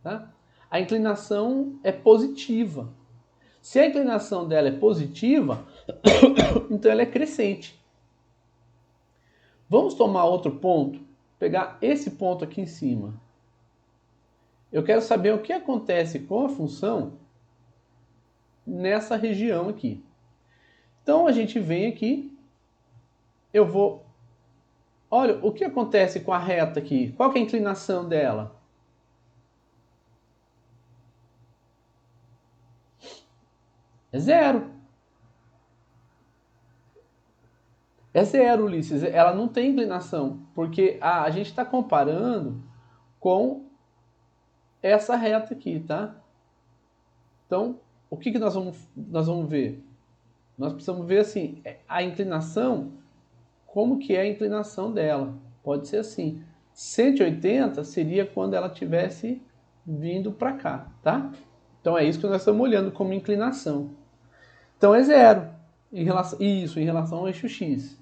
tá? A inclinação é positiva. Se a inclinação dela é positiva, então ela é crescente. Vamos tomar outro ponto, pegar esse ponto aqui em cima. Eu quero saber o que acontece com a função nessa região aqui. Então a gente vem aqui, eu vou... Olha, o que acontece com a reta aqui? Qual que é a inclinação dela? É zero. É zero, Ulisses. Ela não tem inclinação, porque a gente está comparando com essa reta aqui, tá? Então, o que nós vamos ver? Nós precisamos ver assim, a inclinação, como que é a inclinação dela. Pode ser assim. 180 seria quando ela tivesse vindo para cá, tá? Então é isso que nós estamos olhando como inclinação. Então é zero em relação ao eixo X.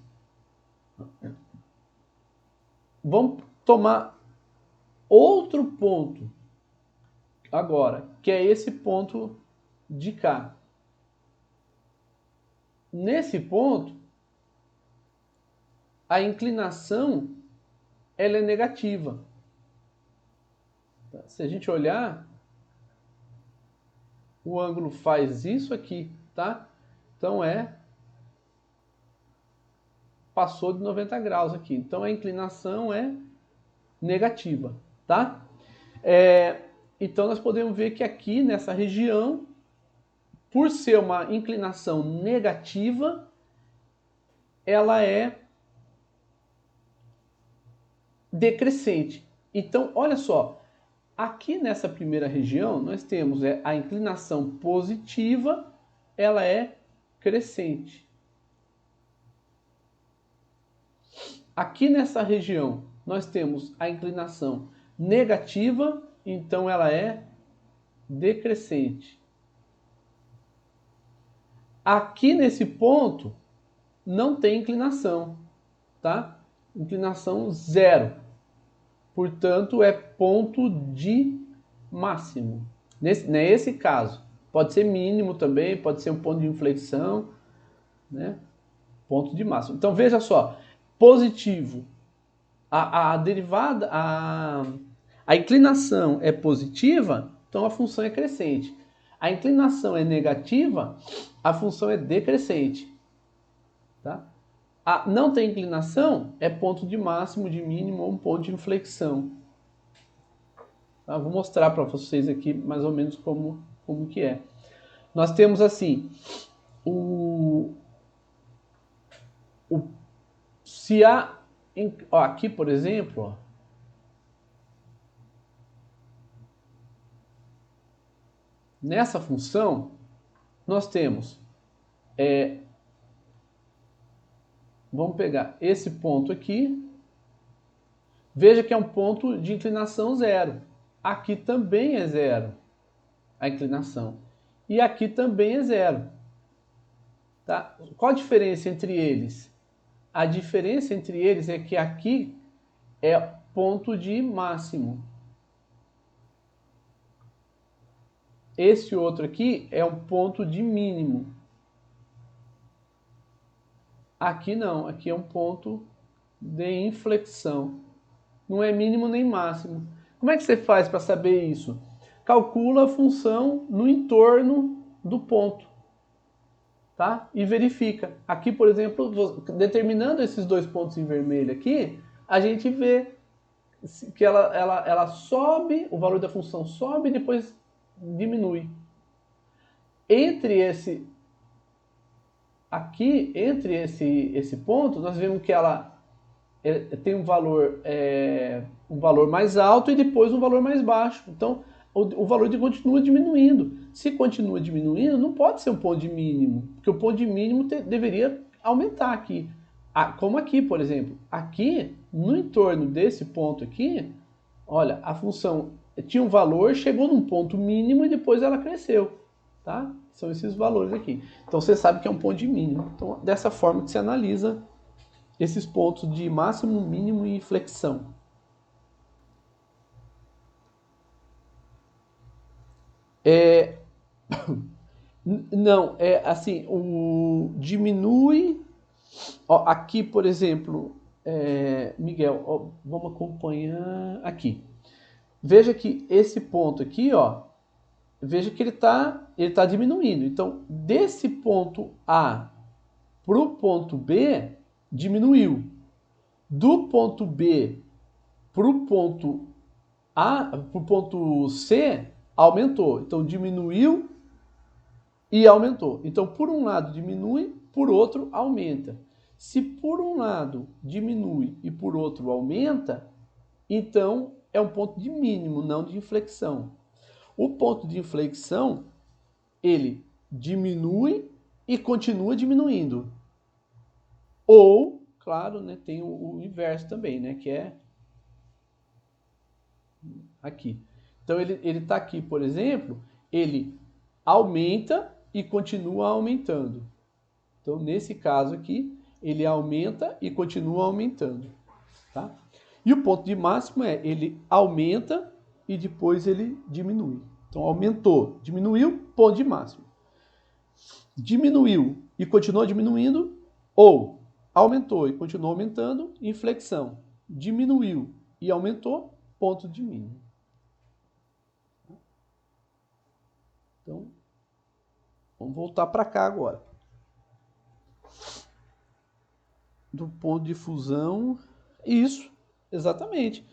Vamos tomar outro ponto agora, que é esse ponto de cá. Nesse ponto, a inclinação ela é negativa. Se a gente olhar, o ângulo faz isso aqui, tá? Então passou de 90 graus aqui. Então a inclinação é negativa, tá? Então nós podemos ver que aqui nessa região, por ser uma inclinação negativa, ela é decrescente. Então, olha só, aqui nessa primeira região nós temos a inclinação positiva, ela é crescente. Aqui nessa região nós temos a inclinação negativa, então ela é decrescente. Aqui nesse ponto não tem inclinação, tá? Inclinação zero. Portanto, é ponto de máximo. Nesse caso, pode ser mínimo também, pode ser um ponto de inflexão, né? Ponto de máximo. Então veja só, positivo, a derivada, a inclinação é positiva, então a função é crescente. A inclinação é negativa, a função é decrescente. Tá? Não tem inclinação, é ponto de máximo, de mínimo ou um ponto de inflexão. Tá? Vou mostrar para vocês aqui mais ou menos como que é. Nós temos assim, se há, aqui por exemplo, ó, nessa função, nós temos, vamos pegar esse ponto aqui, veja que é um ponto de inclinação zero. Aqui também é zero a inclinação. E aqui também é zero. Tá? Qual a diferença entre eles? A diferença entre eles é que aqui é ponto de máximo. Esse outro aqui é um ponto de mínimo. Aqui não, aqui é um ponto de inflexão. Não é mínimo nem máximo. Como é que você faz para saber isso? Calcula a função no entorno do ponto, tá? E verifica. Aqui, por exemplo, determinando esses dois pontos em vermelho aqui, a gente vê que ela sobe, o valor da função sobe e depois diminui. Entre esse ponto, nós vemos que ela tem um valor mais alto e depois um valor mais baixo. Então, o valor continua diminuindo. Se continua diminuindo, não pode ser um ponto de mínimo, porque o ponto de mínimo deveria aumentar aqui. Como aqui, por exemplo. Aqui, no entorno desse ponto aqui, olha, a função tinha um valor, chegou num ponto mínimo e depois ela cresceu. Tá? São esses valores aqui. Então você sabe que é um ponto de mínimo. Então, dessa forma que você analisa esses pontos de máximo, mínimo e inflexão. Não, é assim, o diminui. Ó, aqui, por exemplo, Miguel, ó, vamos acompanhar aqui. Veja que esse ponto aqui, ó, veja que ele tá diminuindo. Então, desse ponto A para o ponto B, diminuiu. Do ponto B para o ponto C, aumentou. Então, diminuiu e aumentou. Então, por um lado diminui, por outro aumenta. Se por um lado diminui e por outro aumenta, então é um ponto de mínimo, não de inflexão. O ponto de inflexão, ele diminui e continua diminuindo. Ou, claro, né, tem o inverso também, né, que é aqui. Então ele está aqui, por exemplo, ele aumenta e continua aumentando. Então, nesse caso aqui, ele aumenta e continua aumentando. Tá? E o ponto de máximo ele aumenta e depois ele diminui. Então, aumentou, diminuiu, ponto de máximo. Diminuiu e continuou diminuindo, ou aumentou e continuou aumentando, inflexão. Diminuiu e aumentou, ponto de mínimo. Então, vamos voltar para cá agora. Do ponto de fusão, isso, exatamente.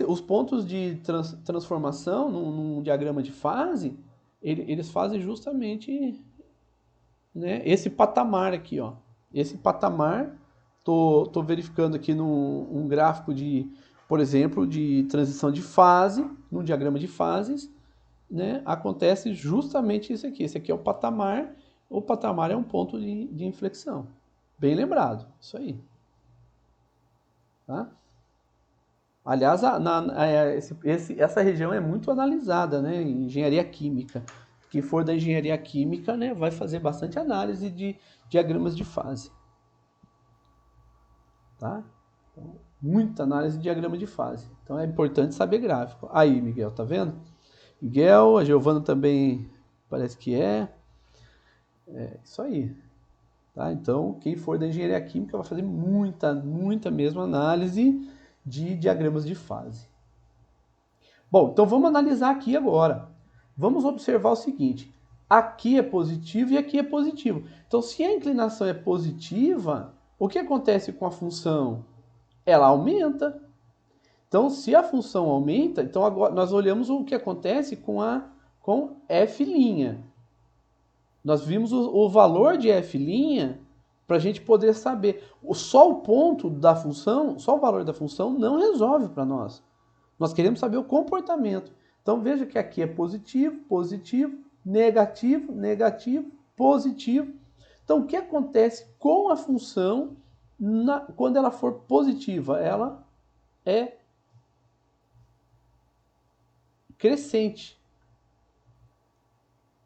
Os pontos de transformação num diagrama de fase, eles fazem justamente, né, esse patamar aqui, ó. Esse patamar, tô verificando aqui num gráfico de, por exemplo, de transição de fase, num diagrama de fases, né, acontece justamente isso aqui. Esse aqui é o patamar é um ponto de inflexão. Bem lembrado, isso aí. Tá? Aliás, essa região é muito analisada, né, em engenharia química. Quem for da engenharia química, né, vai fazer bastante análise de diagramas de fase. Tá? Então, muita análise de diagrama de fase. Então é importante saber gráfico. Aí, Miguel, tá vendo? Miguel, a Giovana também parece que é. É isso aí. Tá? Então, quem for da engenharia química vai fazer muita mesmo análise de diagramas de fase. Bom, então vamos analisar aqui agora. Vamos observar o seguinte. Aqui é positivo e aqui é positivo. Então, se a inclinação é positiva, o que acontece com a função? Ela aumenta. Então, se a função aumenta, então agora nós olhamos o que acontece com f'. Nós vimos o valor de f' para a gente poder saber. Só o ponto da função, só o valor da função não resolve para nós. Nós queremos saber o comportamento. Então veja que aqui é positivo, positivo, negativo, negativo, positivo. Então o que acontece com a função quando ela for positiva? Ela é crescente.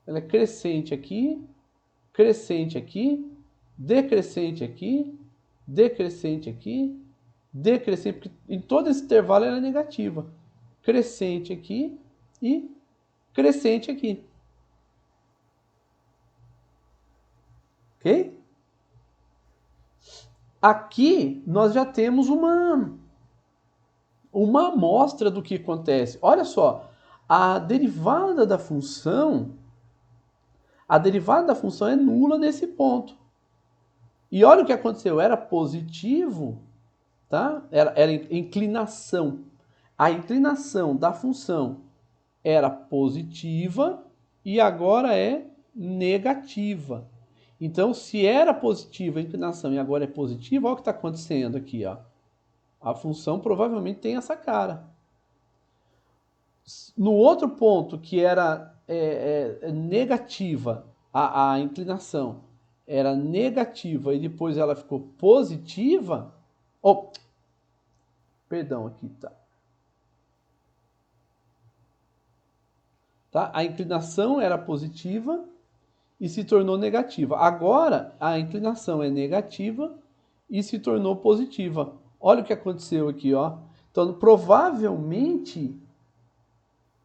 Ela é crescente aqui, decrescente aqui, decrescente aqui, decrescente, porque em todo esse intervalo ela é negativa. Crescente aqui e crescente aqui. Ok? aqui nós já temos uma amostra do que acontece. Olha só, a derivada da função é nula nesse ponto. E olha o que aconteceu, era positivo, tá? Era inclinação. A inclinação da função era positiva e agora é negativa. Então, se era positiva a inclinação e agora é positiva, olha o que está acontecendo aqui, ó. A função provavelmente tem essa cara. No outro ponto, que era negativa, a inclinação era negativa e depois ela ficou positiva. Oh, perdão, aqui tá. A inclinação era positiva e se tornou negativa. Agora a inclinação é negativa e se tornou positiva. Olha o que aconteceu aqui, ó. Então, provavelmente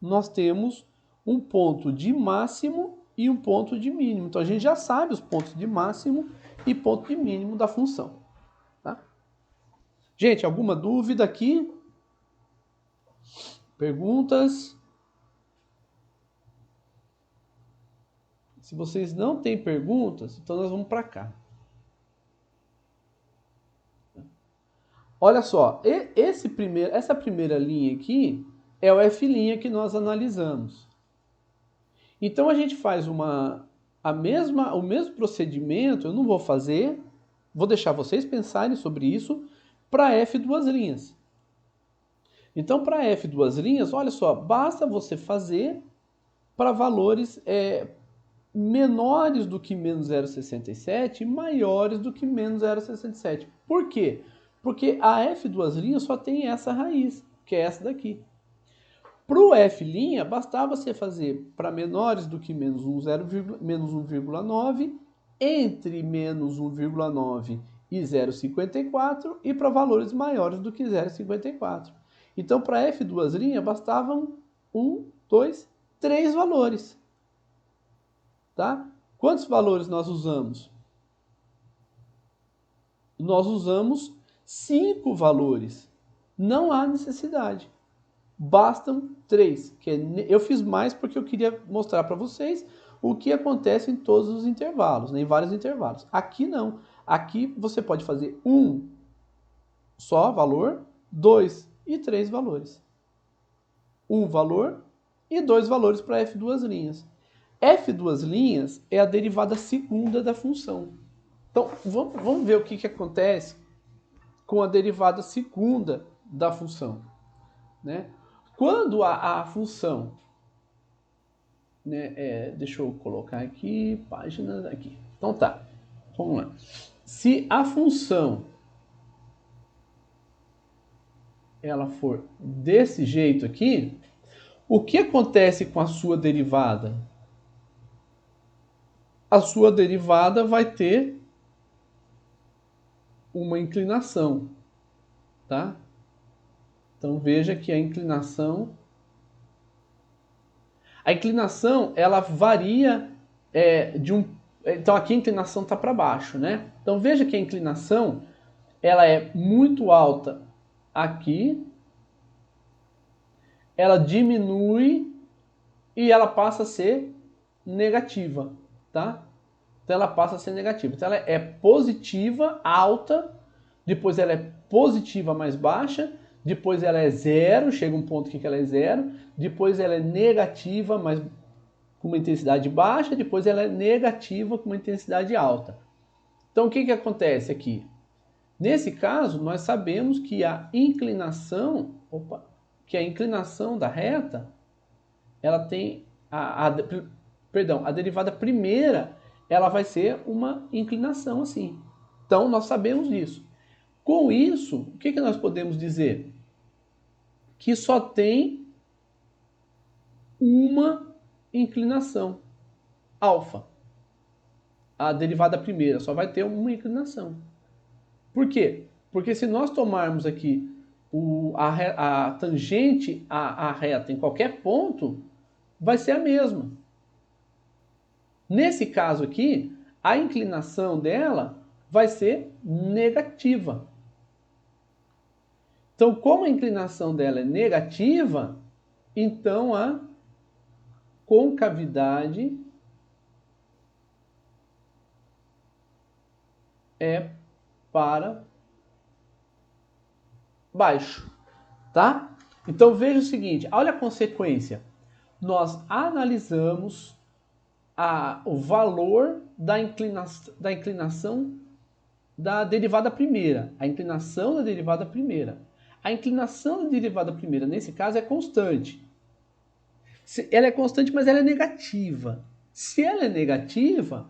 nós temos um ponto de máximo e um ponto de mínimo. Então a gente já sabe os pontos de máximo e ponto de mínimo da função. Tá? Gente, alguma dúvida aqui? Perguntas? Se vocês não têm perguntas, então nós vamos para cá. Olha só, essa primeira linha aqui é o F' que nós analisamos. Então a gente faz o mesmo procedimento, eu não vou fazer, vou deixar vocês pensarem sobre isso para F duas linhas. Então para F duas linhas, olha só, basta você fazer para valores menores do que menos 0,67 e maiores do que menos 0,67. Por quê? Porque a F duas linhas só tem essa raiz, que é essa daqui. Para o F', bastava você fazer para menores do que menos 1,9, entre menos 1,9 e 0,54 e para valores maiores do que 0,54. Então, para F duas linhas, bastavam 1, 2, 3 valores. Tá? Quantos valores nós usamos? Nós usamos 5 valores. Não há necessidade. Bastam 3. Eu fiz mais porque eu queria mostrar para vocês o que acontece em todos os intervalos, em vários intervalos. Aqui não. Aqui você pode fazer um só valor, 2 e 3 valores. Um valor e 2 valores para F duas linhas. F duas linhas é a derivada segunda da função. Então, vamos ver o que acontece com a derivada segunda da função. Né? Quando a função, né, deixa eu colocar aqui, páginas aqui. Então tá, vamos lá. Se a função ela for desse jeito aqui, o que acontece com a sua derivada? A sua derivada vai ter uma inclinação, tá? Então veja que a inclinação ela varia então aqui a inclinação está para baixo, né? Então veja que a inclinação ela é muito alta aqui, ela diminui e ela passa a ser negativa, tá? Então ela passa a ser negativa. Então ela é positiva, alta, depois ela é positiva mais baixa, depois ela é zero, chega um ponto que ela é zero, depois ela é negativa, mas com uma intensidade baixa, depois ela é negativa com uma intensidade alta. Então o que acontece aqui? Nesse caso, nós sabemos que a inclinação da reta, ela tem a derivada primeira, ela vai ser uma inclinação assim. Então nós sabemos disso. Com isso, o que nós podemos dizer? Que só tem uma inclinação, alfa. A derivada primeira só vai ter uma inclinação. Por quê? Porque se nós tomarmos aqui a tangente à reta em qualquer ponto, vai ser a mesma. Nesse caso aqui, a inclinação dela vai ser negativa. Então, como a inclinação dela é negativa, então a concavidade é para baixo, tá? Então veja o seguinte, olha a consequência. Nós analisamos o valor da inclinação da derivada primeira, a inclinação da derivada primeira. A inclinação da derivada primeira, nesse caso, é constante. Ela é constante, mas ela é negativa. Se ela é negativa,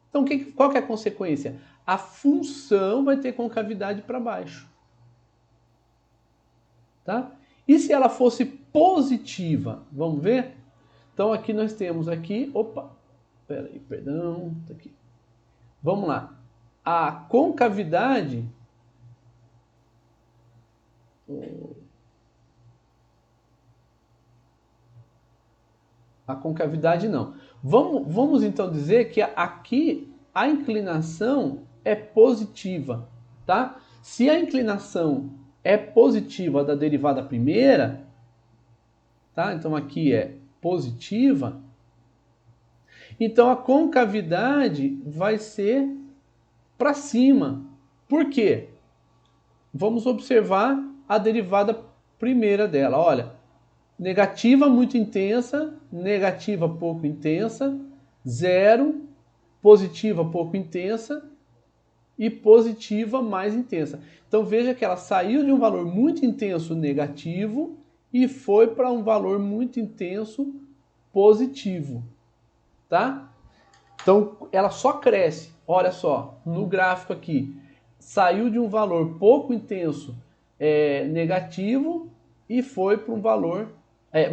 então qual que é a consequência? A função vai ter concavidade para baixo. Tá? E se ela fosse positiva? Vamos ver? Então aqui nós temos aqui, peraí, perdão, tá aqui. Vamos lá. A concavidade não. Vamos então dizer que aqui a inclinação é positiva, tá? Se a inclinação é positiva da derivada primeira, tá? Então aqui é positiva. Então a concavidade vai ser para cima. Por quê? Vamos observar a derivada primeira dela. Olha, negativa muito intensa, negativa pouco intensa, zero, positiva pouco intensa e positiva mais intensa. Então veja que ela saiu de um valor muito intenso negativo e foi para um valor muito intenso positivo, tá? Então ela só cresce. Olha só, no gráfico aqui, saiu de um valor pouco intenso negativo e foi para um valor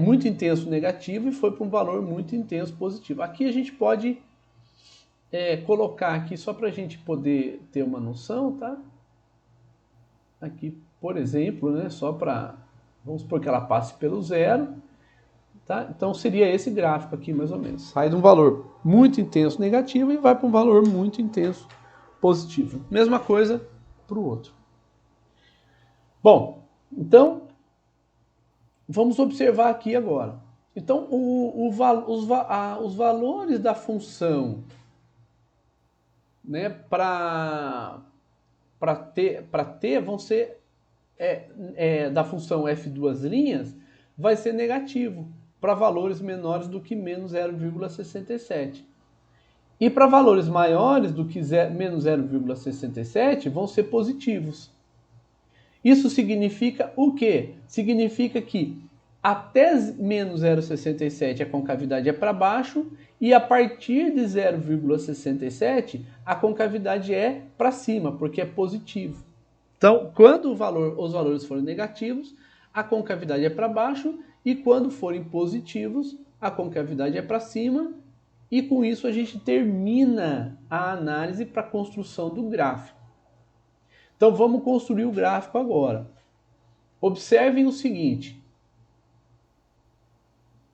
muito intenso negativo e foi para um valor muito intenso positivo. Aqui a gente pode colocar aqui só para a gente poder ter uma noção, tá? Aqui, por exemplo, né, só para, vamos supor que ela passe pelo zero, tá? Então seria esse gráfico aqui mais ou menos. Sai de um valor muito intenso negativo e vai para um valor muito intenso positivo. Mesma coisa para o outro. Bom, então vamos observar aqui agora. Então os valores da função, né, para t vão ser da função f duas linhas vai ser negativo para valores menores do que menos 0,67. E para valores maiores do que menos 0,67 vão ser positivos. Isso significa o quê? Significa que até menos 0,67 a concavidade é para baixo e a partir de 0,67 a concavidade é para cima, porque é positivo. Então, quando os valores forem negativos, a concavidade é para baixo e quando forem positivos, a concavidade é para cima. E com isso a gente termina a análise para a construção do gráfico. Então vamos construir o gráfico agora. Observem o seguinte.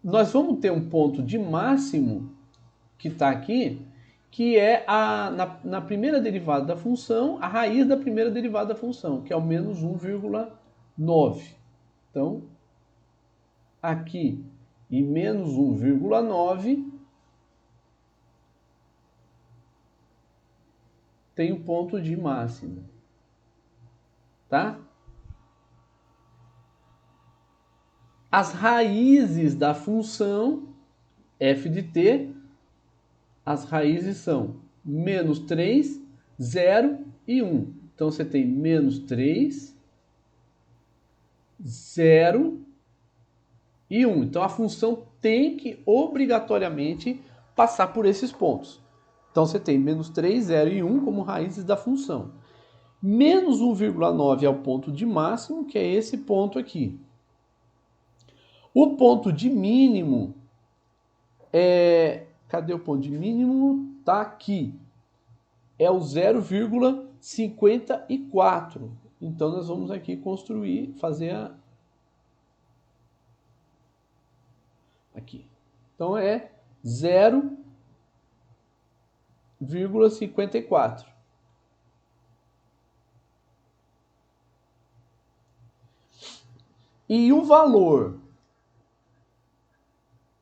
Nós vamos ter um ponto de máximo que está aqui, que é na primeira derivada da função, a raiz da primeira derivada da função, que é o menos 1,9. Então, aqui em menos 1,9 tem o ponto de máximo, tá? As raízes da função f de t, as raízes são menos 3, 0 e 1. Então você tem menos 3, 0 e 1. Então a função tem que obrigatoriamente passar por esses pontos. Então você tem menos 3, 0 e 1 como raízes da função. Menos 1,9 é o ponto de máximo, que é esse ponto aqui. O ponto de mínimo cadê o ponto de mínimo? Tá aqui. É o 0,54. Então nós vamos aqui construir, fazer aqui. Então é 0,54. E o valor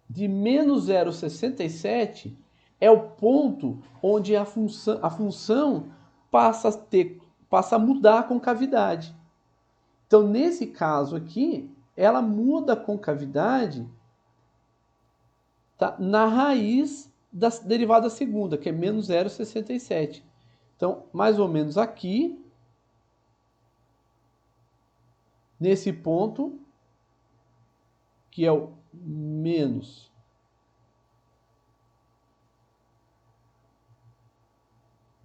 de menos 0,67 é o ponto onde a função passa a mudar a concavidade. Então, nesse caso aqui, ela muda a concavidade, tá, na raiz da derivada segunda, que é menos 0,67. Então, mais ou menos aqui, nesse ponto, que é o menos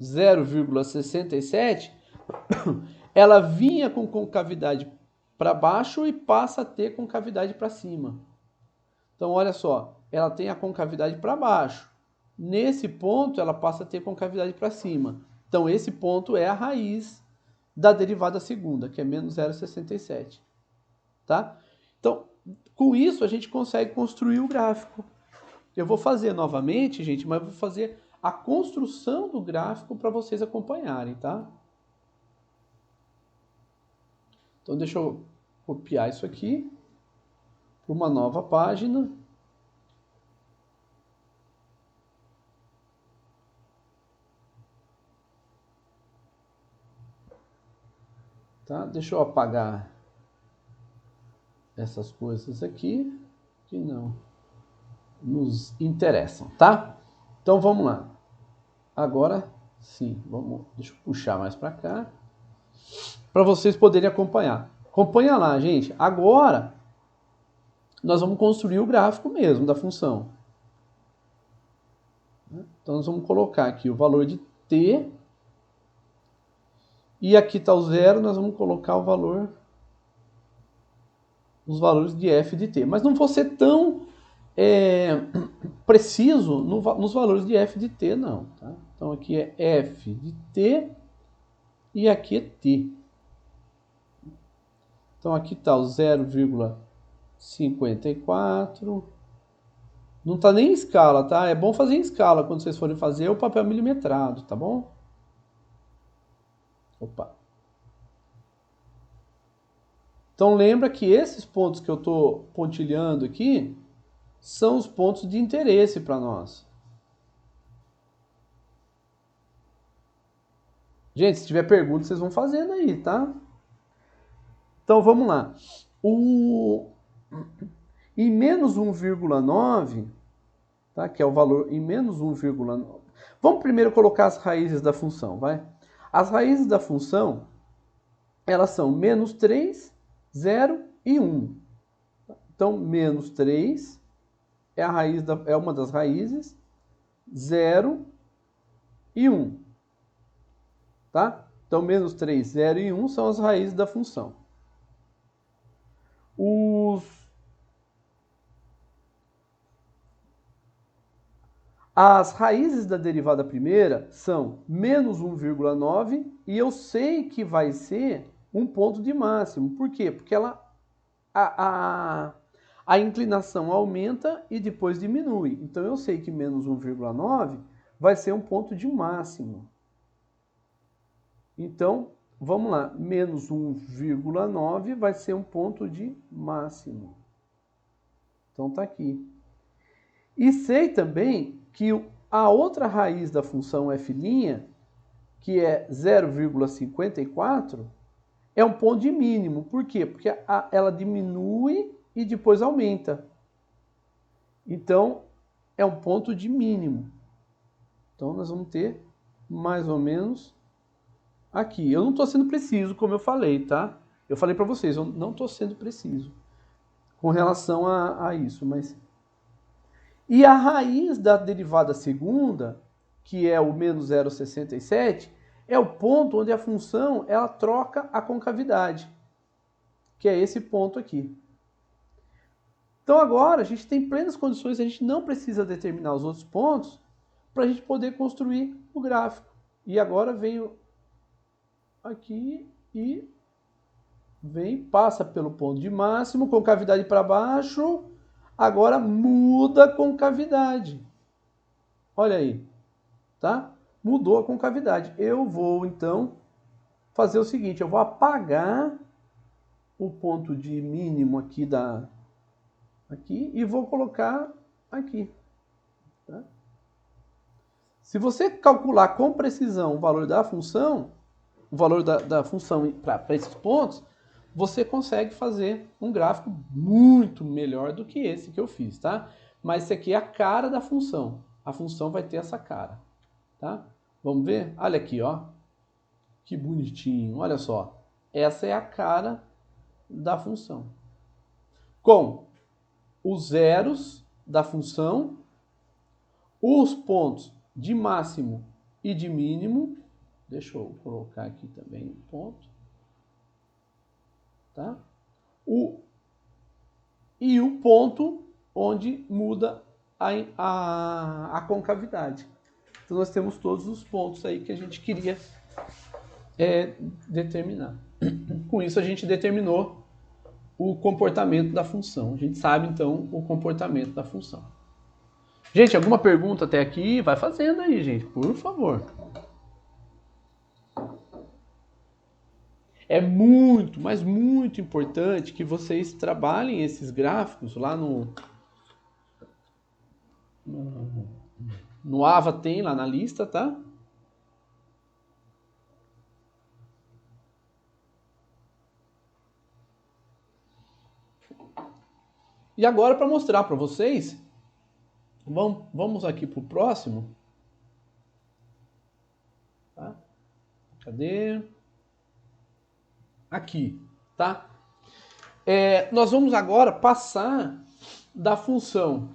0,67, ela vinha com concavidade para baixo e passa a ter concavidade para cima. Então, olha só, ela tem a concavidade para baixo. Nesse ponto, ela passa a ter concavidade para cima. Então, esse ponto é a raiz da derivada segunda, que é menos 0,67. Tá? Então, com isso, a gente consegue construir o gráfico. Eu vou fazer novamente, gente, mas eu vou fazer a construção do gráfico para vocês acompanharem, tá? Então, deixa eu copiar isso aqui para uma nova página. Tá? Deixa eu apagar essas coisas aqui que não nos interessam, tá? Então, vamos lá. Agora, sim, deixa eu puxar mais para cá, para vocês poderem acompanhar. Acompanha lá, gente. Agora, nós vamos construir o gráfico mesmo da função. Então, nós vamos colocar aqui o valor de t. E aqui está o zero, nós vamos colocar o valor, os valores de f de t. Mas não vou ser tão preciso nos valores de f de t, não. Tá? Então, aqui é f de t e aqui é t. Então, aqui está o 0,54. Não está nem em escala, tá? É bom fazer em escala quando vocês forem fazer o papel milimetrado, tá bom? Opa. Então, lembra que esses pontos que eu estou pontilhando aqui são os pontos de interesse para nós. Gente, se tiver pergunta, vocês vão fazendo aí, tá? Então, vamos lá. Em menos 1,9, tá? Que é o valor em menos 1,9. Vamos primeiro colocar as raízes da função, vai? As raízes da função, elas são menos 3, 0 e 1. Então, menos 3 é uma das raízes, 0 e 1. Tá? Então, menos 3, 0 e 1 são as raízes da função. As raízes da derivada primeira são menos 1,9 e eu sei que vai ser um ponto de máximo. Por quê? Porque a inclinação aumenta e depois diminui. Então, eu sei que menos 1,9 vai ser um ponto de máximo. Então, vamos lá. Menos 1,9 vai ser um ponto de máximo. Então, está aqui. E sei também que a outra raiz da função f', que é 0,54, é um ponto de mínimo. Por quê? Porque ela diminui e depois aumenta. Então, é um ponto de mínimo. Então, nós vamos ter mais ou menos aqui. Eu não estou sendo preciso, como eu falei, tá? Eu falei para vocês, eu não estou sendo preciso com relação a isso, mas... E a raiz da derivada segunda, que é o menos 0,67, é o ponto onde a função ela troca a concavidade, que é esse ponto aqui. Então agora a gente tem plenas condições, a gente não precisa determinar os outros pontos para a gente poder construir o gráfico. E agora vem aqui e passa pelo ponto de máximo, concavidade para baixo, agora muda a concavidade. Olha aí, tá? Mudou a concavidade. Eu vou, então, fazer o seguinte, eu vou apagar o ponto de mínimo aqui aqui e vou colocar aqui. Tá? Se você calcular com precisão o valor da função, para esses pontos, você consegue fazer um gráfico muito melhor do que esse que eu fiz, tá? Mas esse aqui é a cara da função. A função vai ter essa cara, tá? Vamos ver? Olha aqui, ó. Que bonitinho, olha só. Essa é a cara da função. Com os zeros da função, os pontos de máximo e de mínimo. Deixa eu colocar aqui também um ponto. Tá? E o ponto onde muda a concavidade. Então nós temos todos os pontos aí que a gente queria determinar. Com isso a gente determinou o comportamento da função. A gente sabe então o comportamento da função. Gente, alguma pergunta até aqui? Vai fazendo aí, gente, por favor. É muito, mas muito importante que vocês trabalhem esses gráficos lá no AVA, tem lá na lista, tá? E agora, para mostrar para vocês, vamos aqui para o próximo. Tá? Cadê? Aqui, tá? Nós vamos agora passar da função.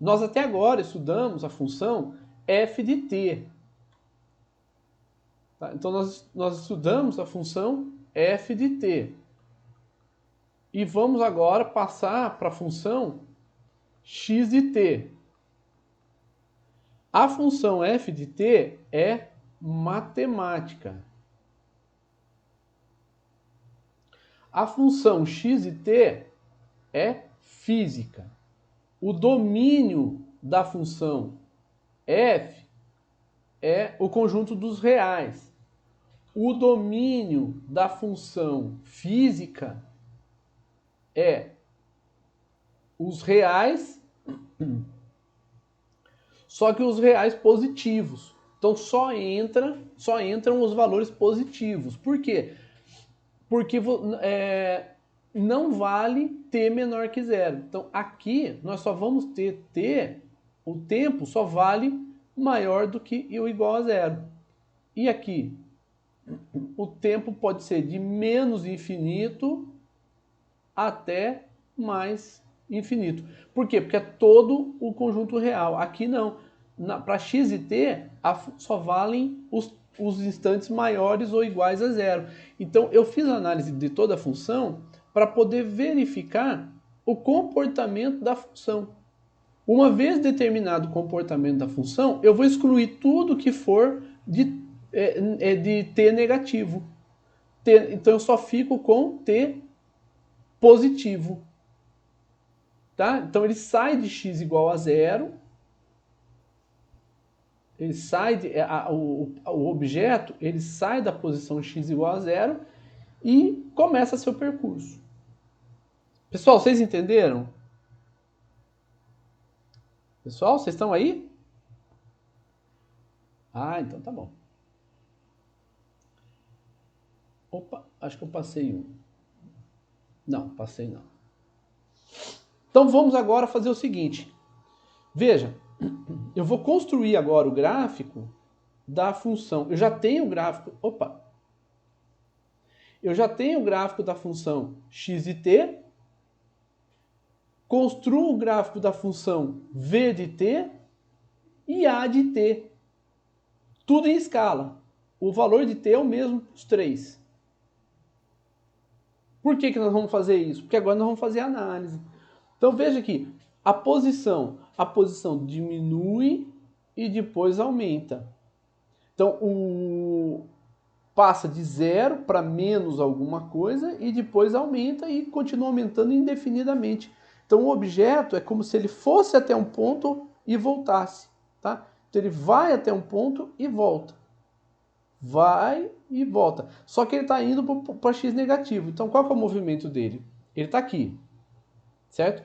Nós até agora estudamos a função f de t. Tá? Então, nós estudamos a função f de t. E vamos agora passar para a função x de t. A função f de t é matemática. A função x de t é física. O domínio da função f é o conjunto dos reais. O domínio da função física é os reais, só que os reais positivos. Então só entram os valores positivos. Por quê? Porque não vale t menor que zero. Então aqui nós só vamos ter t, o tempo só vale maior do que ou igual a zero. E aqui o tempo pode ser de menos infinito até mais infinito. Por quê? Porque é todo o conjunto real. Aqui não. Para x e t, só valem os instantes maiores ou iguais a zero. Então, eu fiz a análise de toda a função para poder verificar o comportamento da função. Uma vez determinado o comportamento da função, eu vou excluir tudo que for de t negativo. Então, eu só fico com t positivo. Tá? Então ele sai de x igual a zero, ele sai o objeto ele sai da posição x igual a zero e começa seu percurso. Pessoal, vocês entenderam? Pessoal, vocês estão aí? Ah, então tá bom. Opa, acho que eu passei um. Não, passei não. Então vamos agora fazer o seguinte. Veja, eu vou construir agora o gráfico da função. Eu já tenho o gráfico. Opa! Eu já tenho o gráfico da função x de t. Construo o gráfico da função v de t e a de t. Tudo em escala. O valor de t é o mesmo para os três. Por que nós vamos fazer isso? Porque agora nós vamos fazer a análise. Então veja aqui, a posição diminui e depois aumenta. Então passa de zero para menos alguma coisa e depois aumenta e continua aumentando indefinidamente. Então o objeto é como se ele fosse até um ponto e voltasse. Tá? Então ele vai até um ponto e volta. vai e volta. Só que ele está indo para x negativo. Então, qual que é o movimento dele? Ele está aqui, certo?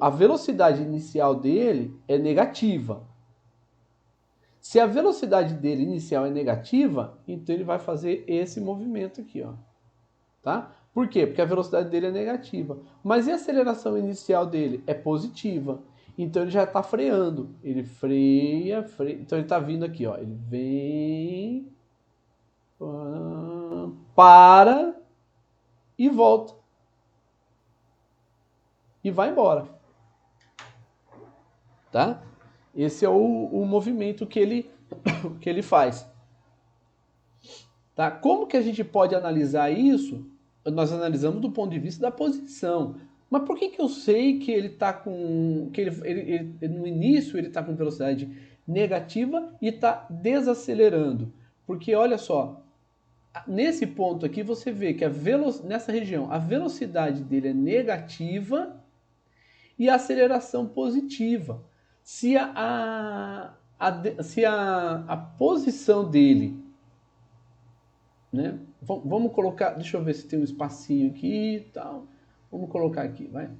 A velocidade inicial dele é negativa. Se a velocidade dele inicial é negativa, então ele vai fazer esse movimento aqui, ó. Tá? Por quê? Porque a velocidade dele é negativa. Mas e a aceleração inicial dele? É positiva. Então ele já está freando. Ele freia. Então ele está vindo aqui, ó. Ele vem, para e volta. E vai embora. Tá? Esse é o movimento que ele faz. Tá? Como que a gente pode analisar isso? Nós analisamos do ponto de vista da posição. Mas por que eu sei que ele está com. Que no início ele está com velocidade negativa e está desacelerando? Porque olha só, nesse ponto aqui você vê que nessa região a velocidade dele é negativa e a aceleração positiva. Se a posição dele, né? Vamos colocar, deixa eu ver se tem um espacinho aqui e tal. Vamos colocar aqui, vai.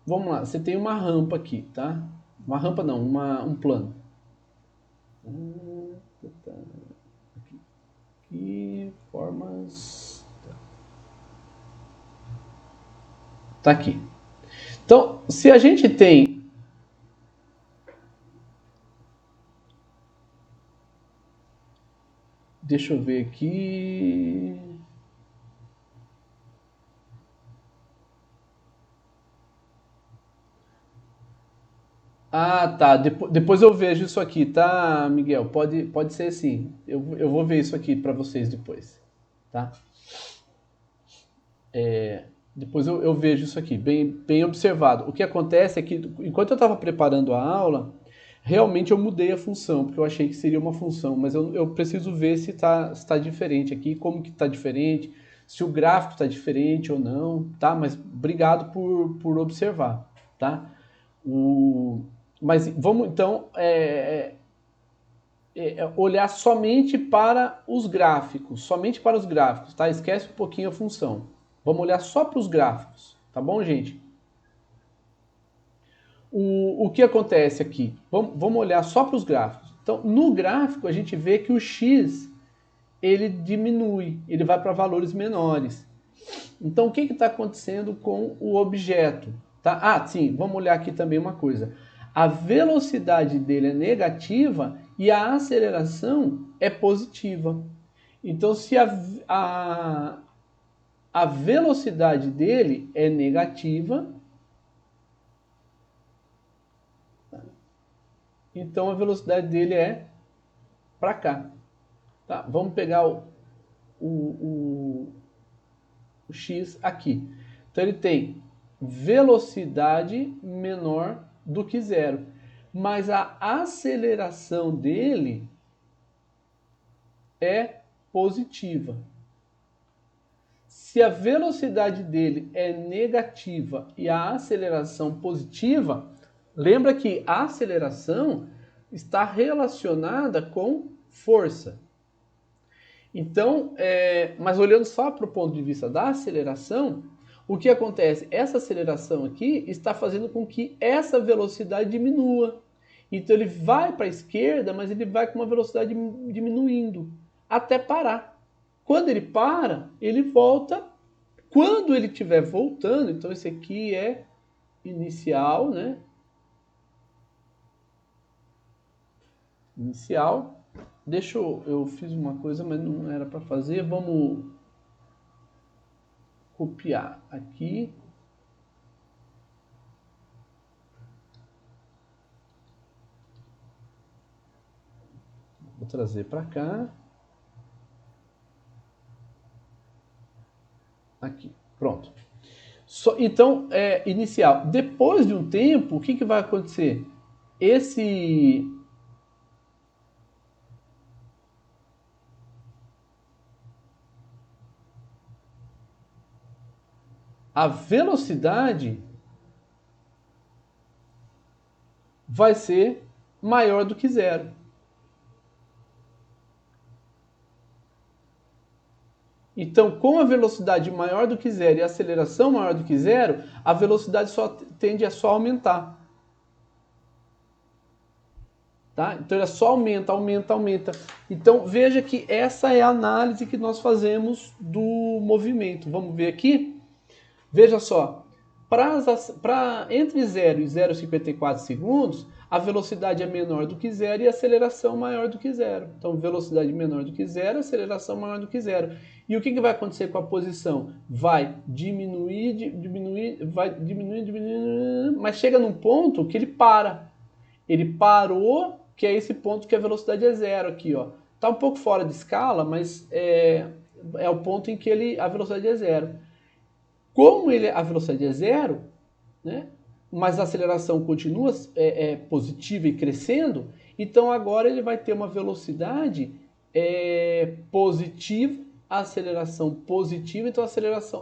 Vamos lá, você tem uma rampa aqui, tá? Uma rampa não, um plano. Aqui, formas. Tá aqui. Então, se a gente tem deixa eu ver aqui. Ah, tá. Depois eu vejo isso aqui, tá, Miguel? Pode ser sim. Eu vou ver isso aqui para vocês depois, tá? Depois eu vejo isso aqui, bem observado. O que acontece é que, enquanto eu estava preparando a aula, realmente eu mudei a função, porque eu achei que seria uma função, mas eu preciso ver se tá diferente aqui, como que está diferente, se o gráfico está diferente ou não, tá? Mas obrigado por observar, tá? Mas vamos então olhar somente para os gráficos, tá? Esquece um pouquinho a função. Vamos olhar só para os gráficos, tá bom, gente? O que acontece aqui? Vamos olhar só para os gráficos. Então, no gráfico, a gente vê que o x ele diminui, ele vai para valores menores. Então, o que está acontecendo com o objeto? Tá? Ah, sim, vamos olhar aqui também uma coisa. A velocidade dele é negativa e a aceleração é positiva. Então, se a velocidade dele é negativa, então a velocidade dele é para cá. Tá? Vamos pegar o x aqui. Então ele tem velocidade menor do que zero, mas a aceleração dele é positiva. Se a velocidade dele é negativa e a aceleração positiva, lembra que a aceleração está relacionada com força. Então, mas olhando só para o ponto de vista da aceleração, o que acontece? Essa aceleração aqui está fazendo com que essa velocidade diminua. Então ele vai para a esquerda, mas ele vai com uma velocidade diminuindo, até parar. Quando ele para, ele volta. Quando ele estiver voltando, então esse aqui é inicial, né? Inicial. Deixa eu fiz uma coisa, mas não era para fazer. Vamos copiar aqui. Vou trazer para cá. Aqui, pronto. Então, inicial. Depois de um tempo, o que vai acontecer? A velocidade vai ser maior do que zero. Então, com a velocidade maior do que zero e a aceleração maior do que zero, a velocidade tende a só aumentar. Tá? Então, ela só aumenta, aumenta, aumenta. Então, veja que essa é a análise que nós fazemos do movimento. Vamos ver aqui? Veja só, entre 0 e 0,54 segundos, a velocidade é menor do que zero e a aceleração maior do que zero. Então, velocidade menor do que zero, aceleração maior do que zero. E o que vai acontecer com a posição? Vai diminuir, diminuir, vai diminuir, diminuir, mas chega num ponto que ele para. Ele parou, que é esse ponto que a velocidade é zero aqui, ó. Tá um pouco fora de escala, mas é o ponto em que a velocidade é zero. Como a velocidade é zero, né, mas a aceleração continua positiva e crescendo, então agora ele vai ter uma velocidade positiva, a aceleração positiva, então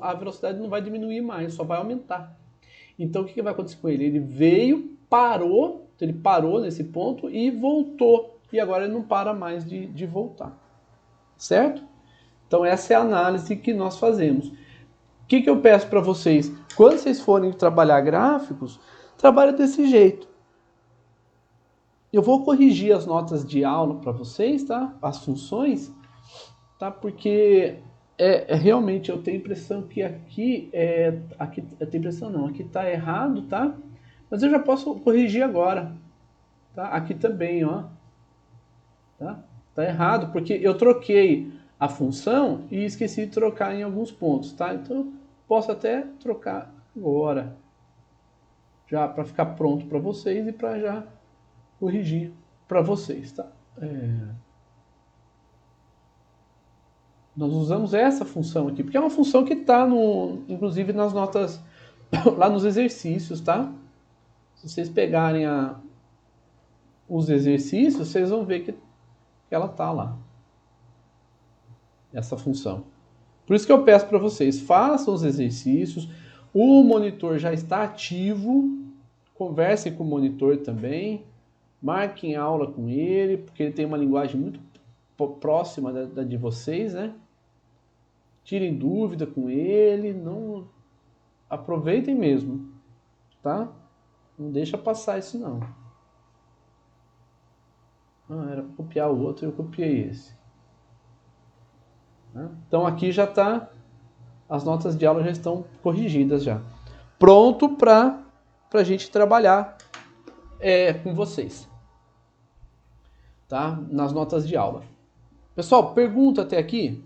a velocidade não vai diminuir mais, só vai aumentar. Então o que vai acontecer com ele? Ele veio, parou, então ele parou nesse ponto e voltou, e agora ele não para mais de voltar. Certo? Então essa é a análise que nós fazemos. O que eu peço para vocês? Quando vocês forem trabalhar gráficos, trabalha desse jeito. Eu vou corrigir as notas de aula para vocês, tá? As funções, tá? Porque realmente eu tenho a impressão que aqui eu tenho impressão não, aqui está errado, tá? Mas eu já posso corrigir agora, tá? Aqui também, ó, tá? Tá errado porque eu troquei a função e esqueci de trocar em alguns pontos, tá? Então posso até trocar agora, já para ficar pronto para vocês e para já corrigir para vocês, tá? Nós usamos essa função aqui, porque é uma função que está inclusive nas notas, lá nos exercícios, tá? Se vocês pegarem os exercícios, vocês vão ver que ela tá lá. Essa função. Por isso que eu peço para vocês, façam os exercícios, o monitor já está ativo, conversem com o monitor também, marquem aula com ele, porque ele tem uma linguagem muito próxima da de vocês, né? Tirem dúvida com ele, não aproveitem mesmo, tá? Não deixa passar isso não. Era para copiar o outro, eu copiei esse. Então aqui já está, as notas de aula já estão corrigidas já. Pronto para a gente trabalhar com vocês. Tá? Nas notas de aula. Pessoal, pergunta até aqui?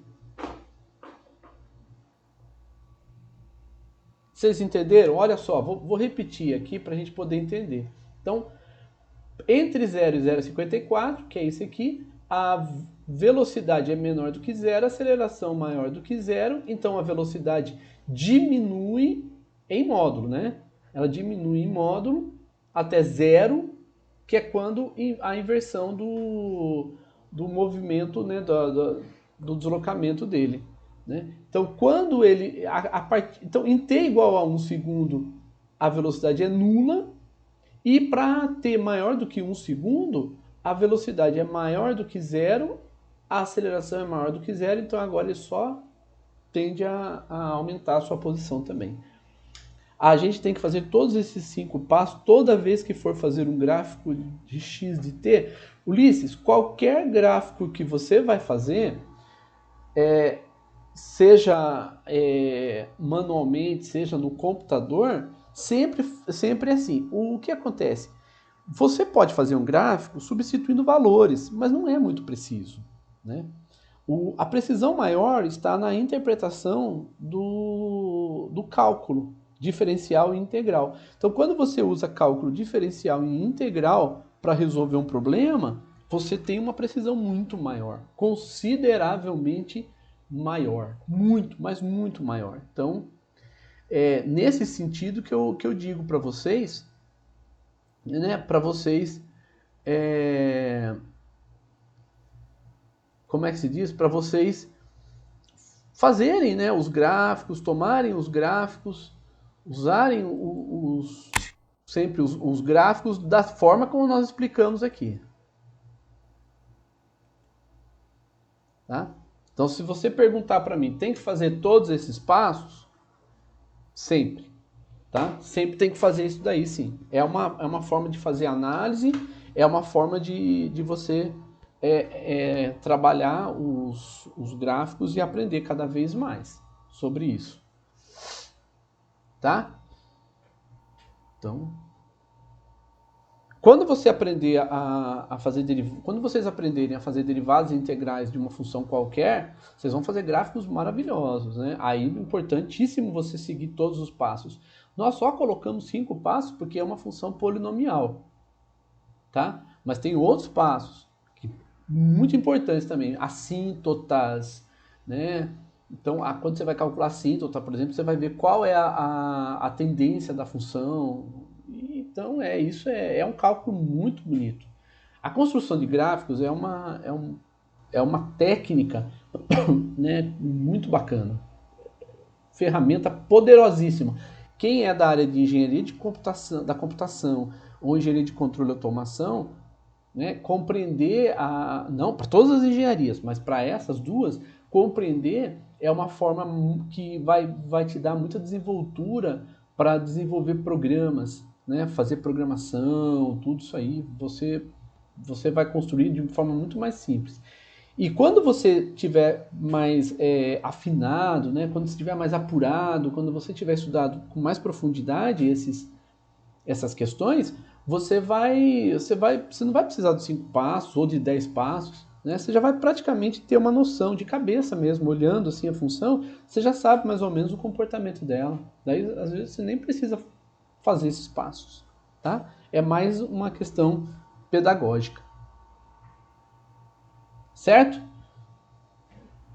Vocês entenderam? Olha só, vou repetir aqui para a gente poder entender. Então, entre 0 e 0,54, que é esse aqui, a velocidade é menor do que zero, a aceleração maior do que zero, então a velocidade diminui em módulo, né? Ela diminui em módulo até zero, que é quando a inversão do movimento, né, do deslocamento dele. Né? Então, quando ele... então, em t igual a 1 segundo, a velocidade é nula, e para t maior do que 1 segundo, a velocidade é maior do que zero, a aceleração é maior do que zero, então agora ele só tende a aumentar a sua posição também. A gente tem que fazer todos esses 5 passos toda vez que for fazer um gráfico de x de t. Ulisses, qualquer gráfico que você vai fazer, seja manualmente, seja no computador, sempre é assim. O que acontece? Você pode fazer um gráfico substituindo valores, mas não é muito preciso, né? A precisão maior está na interpretação do cálculo diferencial e integral. Então, quando você usa cálculo diferencial e integral para resolver um problema, você tem uma precisão muito maior, consideravelmente maior, muito, mas muito maior. Então, nesse sentido que eu digo para vocês, né, para vocês, como é que se diz? Para vocês fazerem, né, os gráficos, tomarem os gráficos, usarem sempre os gráficos da forma como nós explicamos aqui. Tá? Então, se você perguntar para mim, tem que fazer todos esses passos? Sempre, tá? Sempre tem que fazer isso daí, sim. É uma forma de fazer análise, é uma forma de você trabalhar os gráficos e aprender cada vez mais sobre isso, tá? Então, quando você aprender a fazer quando vocês aprenderem a fazer derivadas integrais de uma função qualquer, vocês vão fazer gráficos maravilhosos, né? Aí é importantíssimo você seguir todos os passos. Nós só colocamos 5 passos porque é uma função polinomial, tá? Mas tem outros passos que muito importantes também, assíntotas, né? Então, quando você vai calcular assíntota, por exemplo, você vai ver qual é a tendência da função. Então, isso é um cálculo muito bonito. A construção de gráficos é uma técnica né, muito bacana. Ferramenta poderosíssima. Quem é da área de engenharia da computação ou engenharia de controle e automação, né, compreender não para todas as engenharias, mas para essas duas, compreender é uma forma que vai te dar muita desenvoltura para desenvolver programas, né, fazer programação, tudo isso aí, você vai construir de uma forma muito mais simples. E quando você tiver mais afinado, né, quando você estiver mais apurado, quando você tiver estudado com mais profundidade essas questões, você não vai precisar de 5 passos ou de 10 passos, né? Você já vai praticamente ter uma noção de cabeça mesmo, olhando assim a função, você já sabe mais ou menos o comportamento dela. Daí, às vezes, você nem precisa fazer esses passos, tá? É mais uma questão pedagógica. Certo?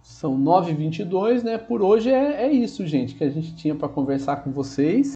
São 9h22, né? Por hoje é isso, gente, que a gente tinha para conversar com vocês.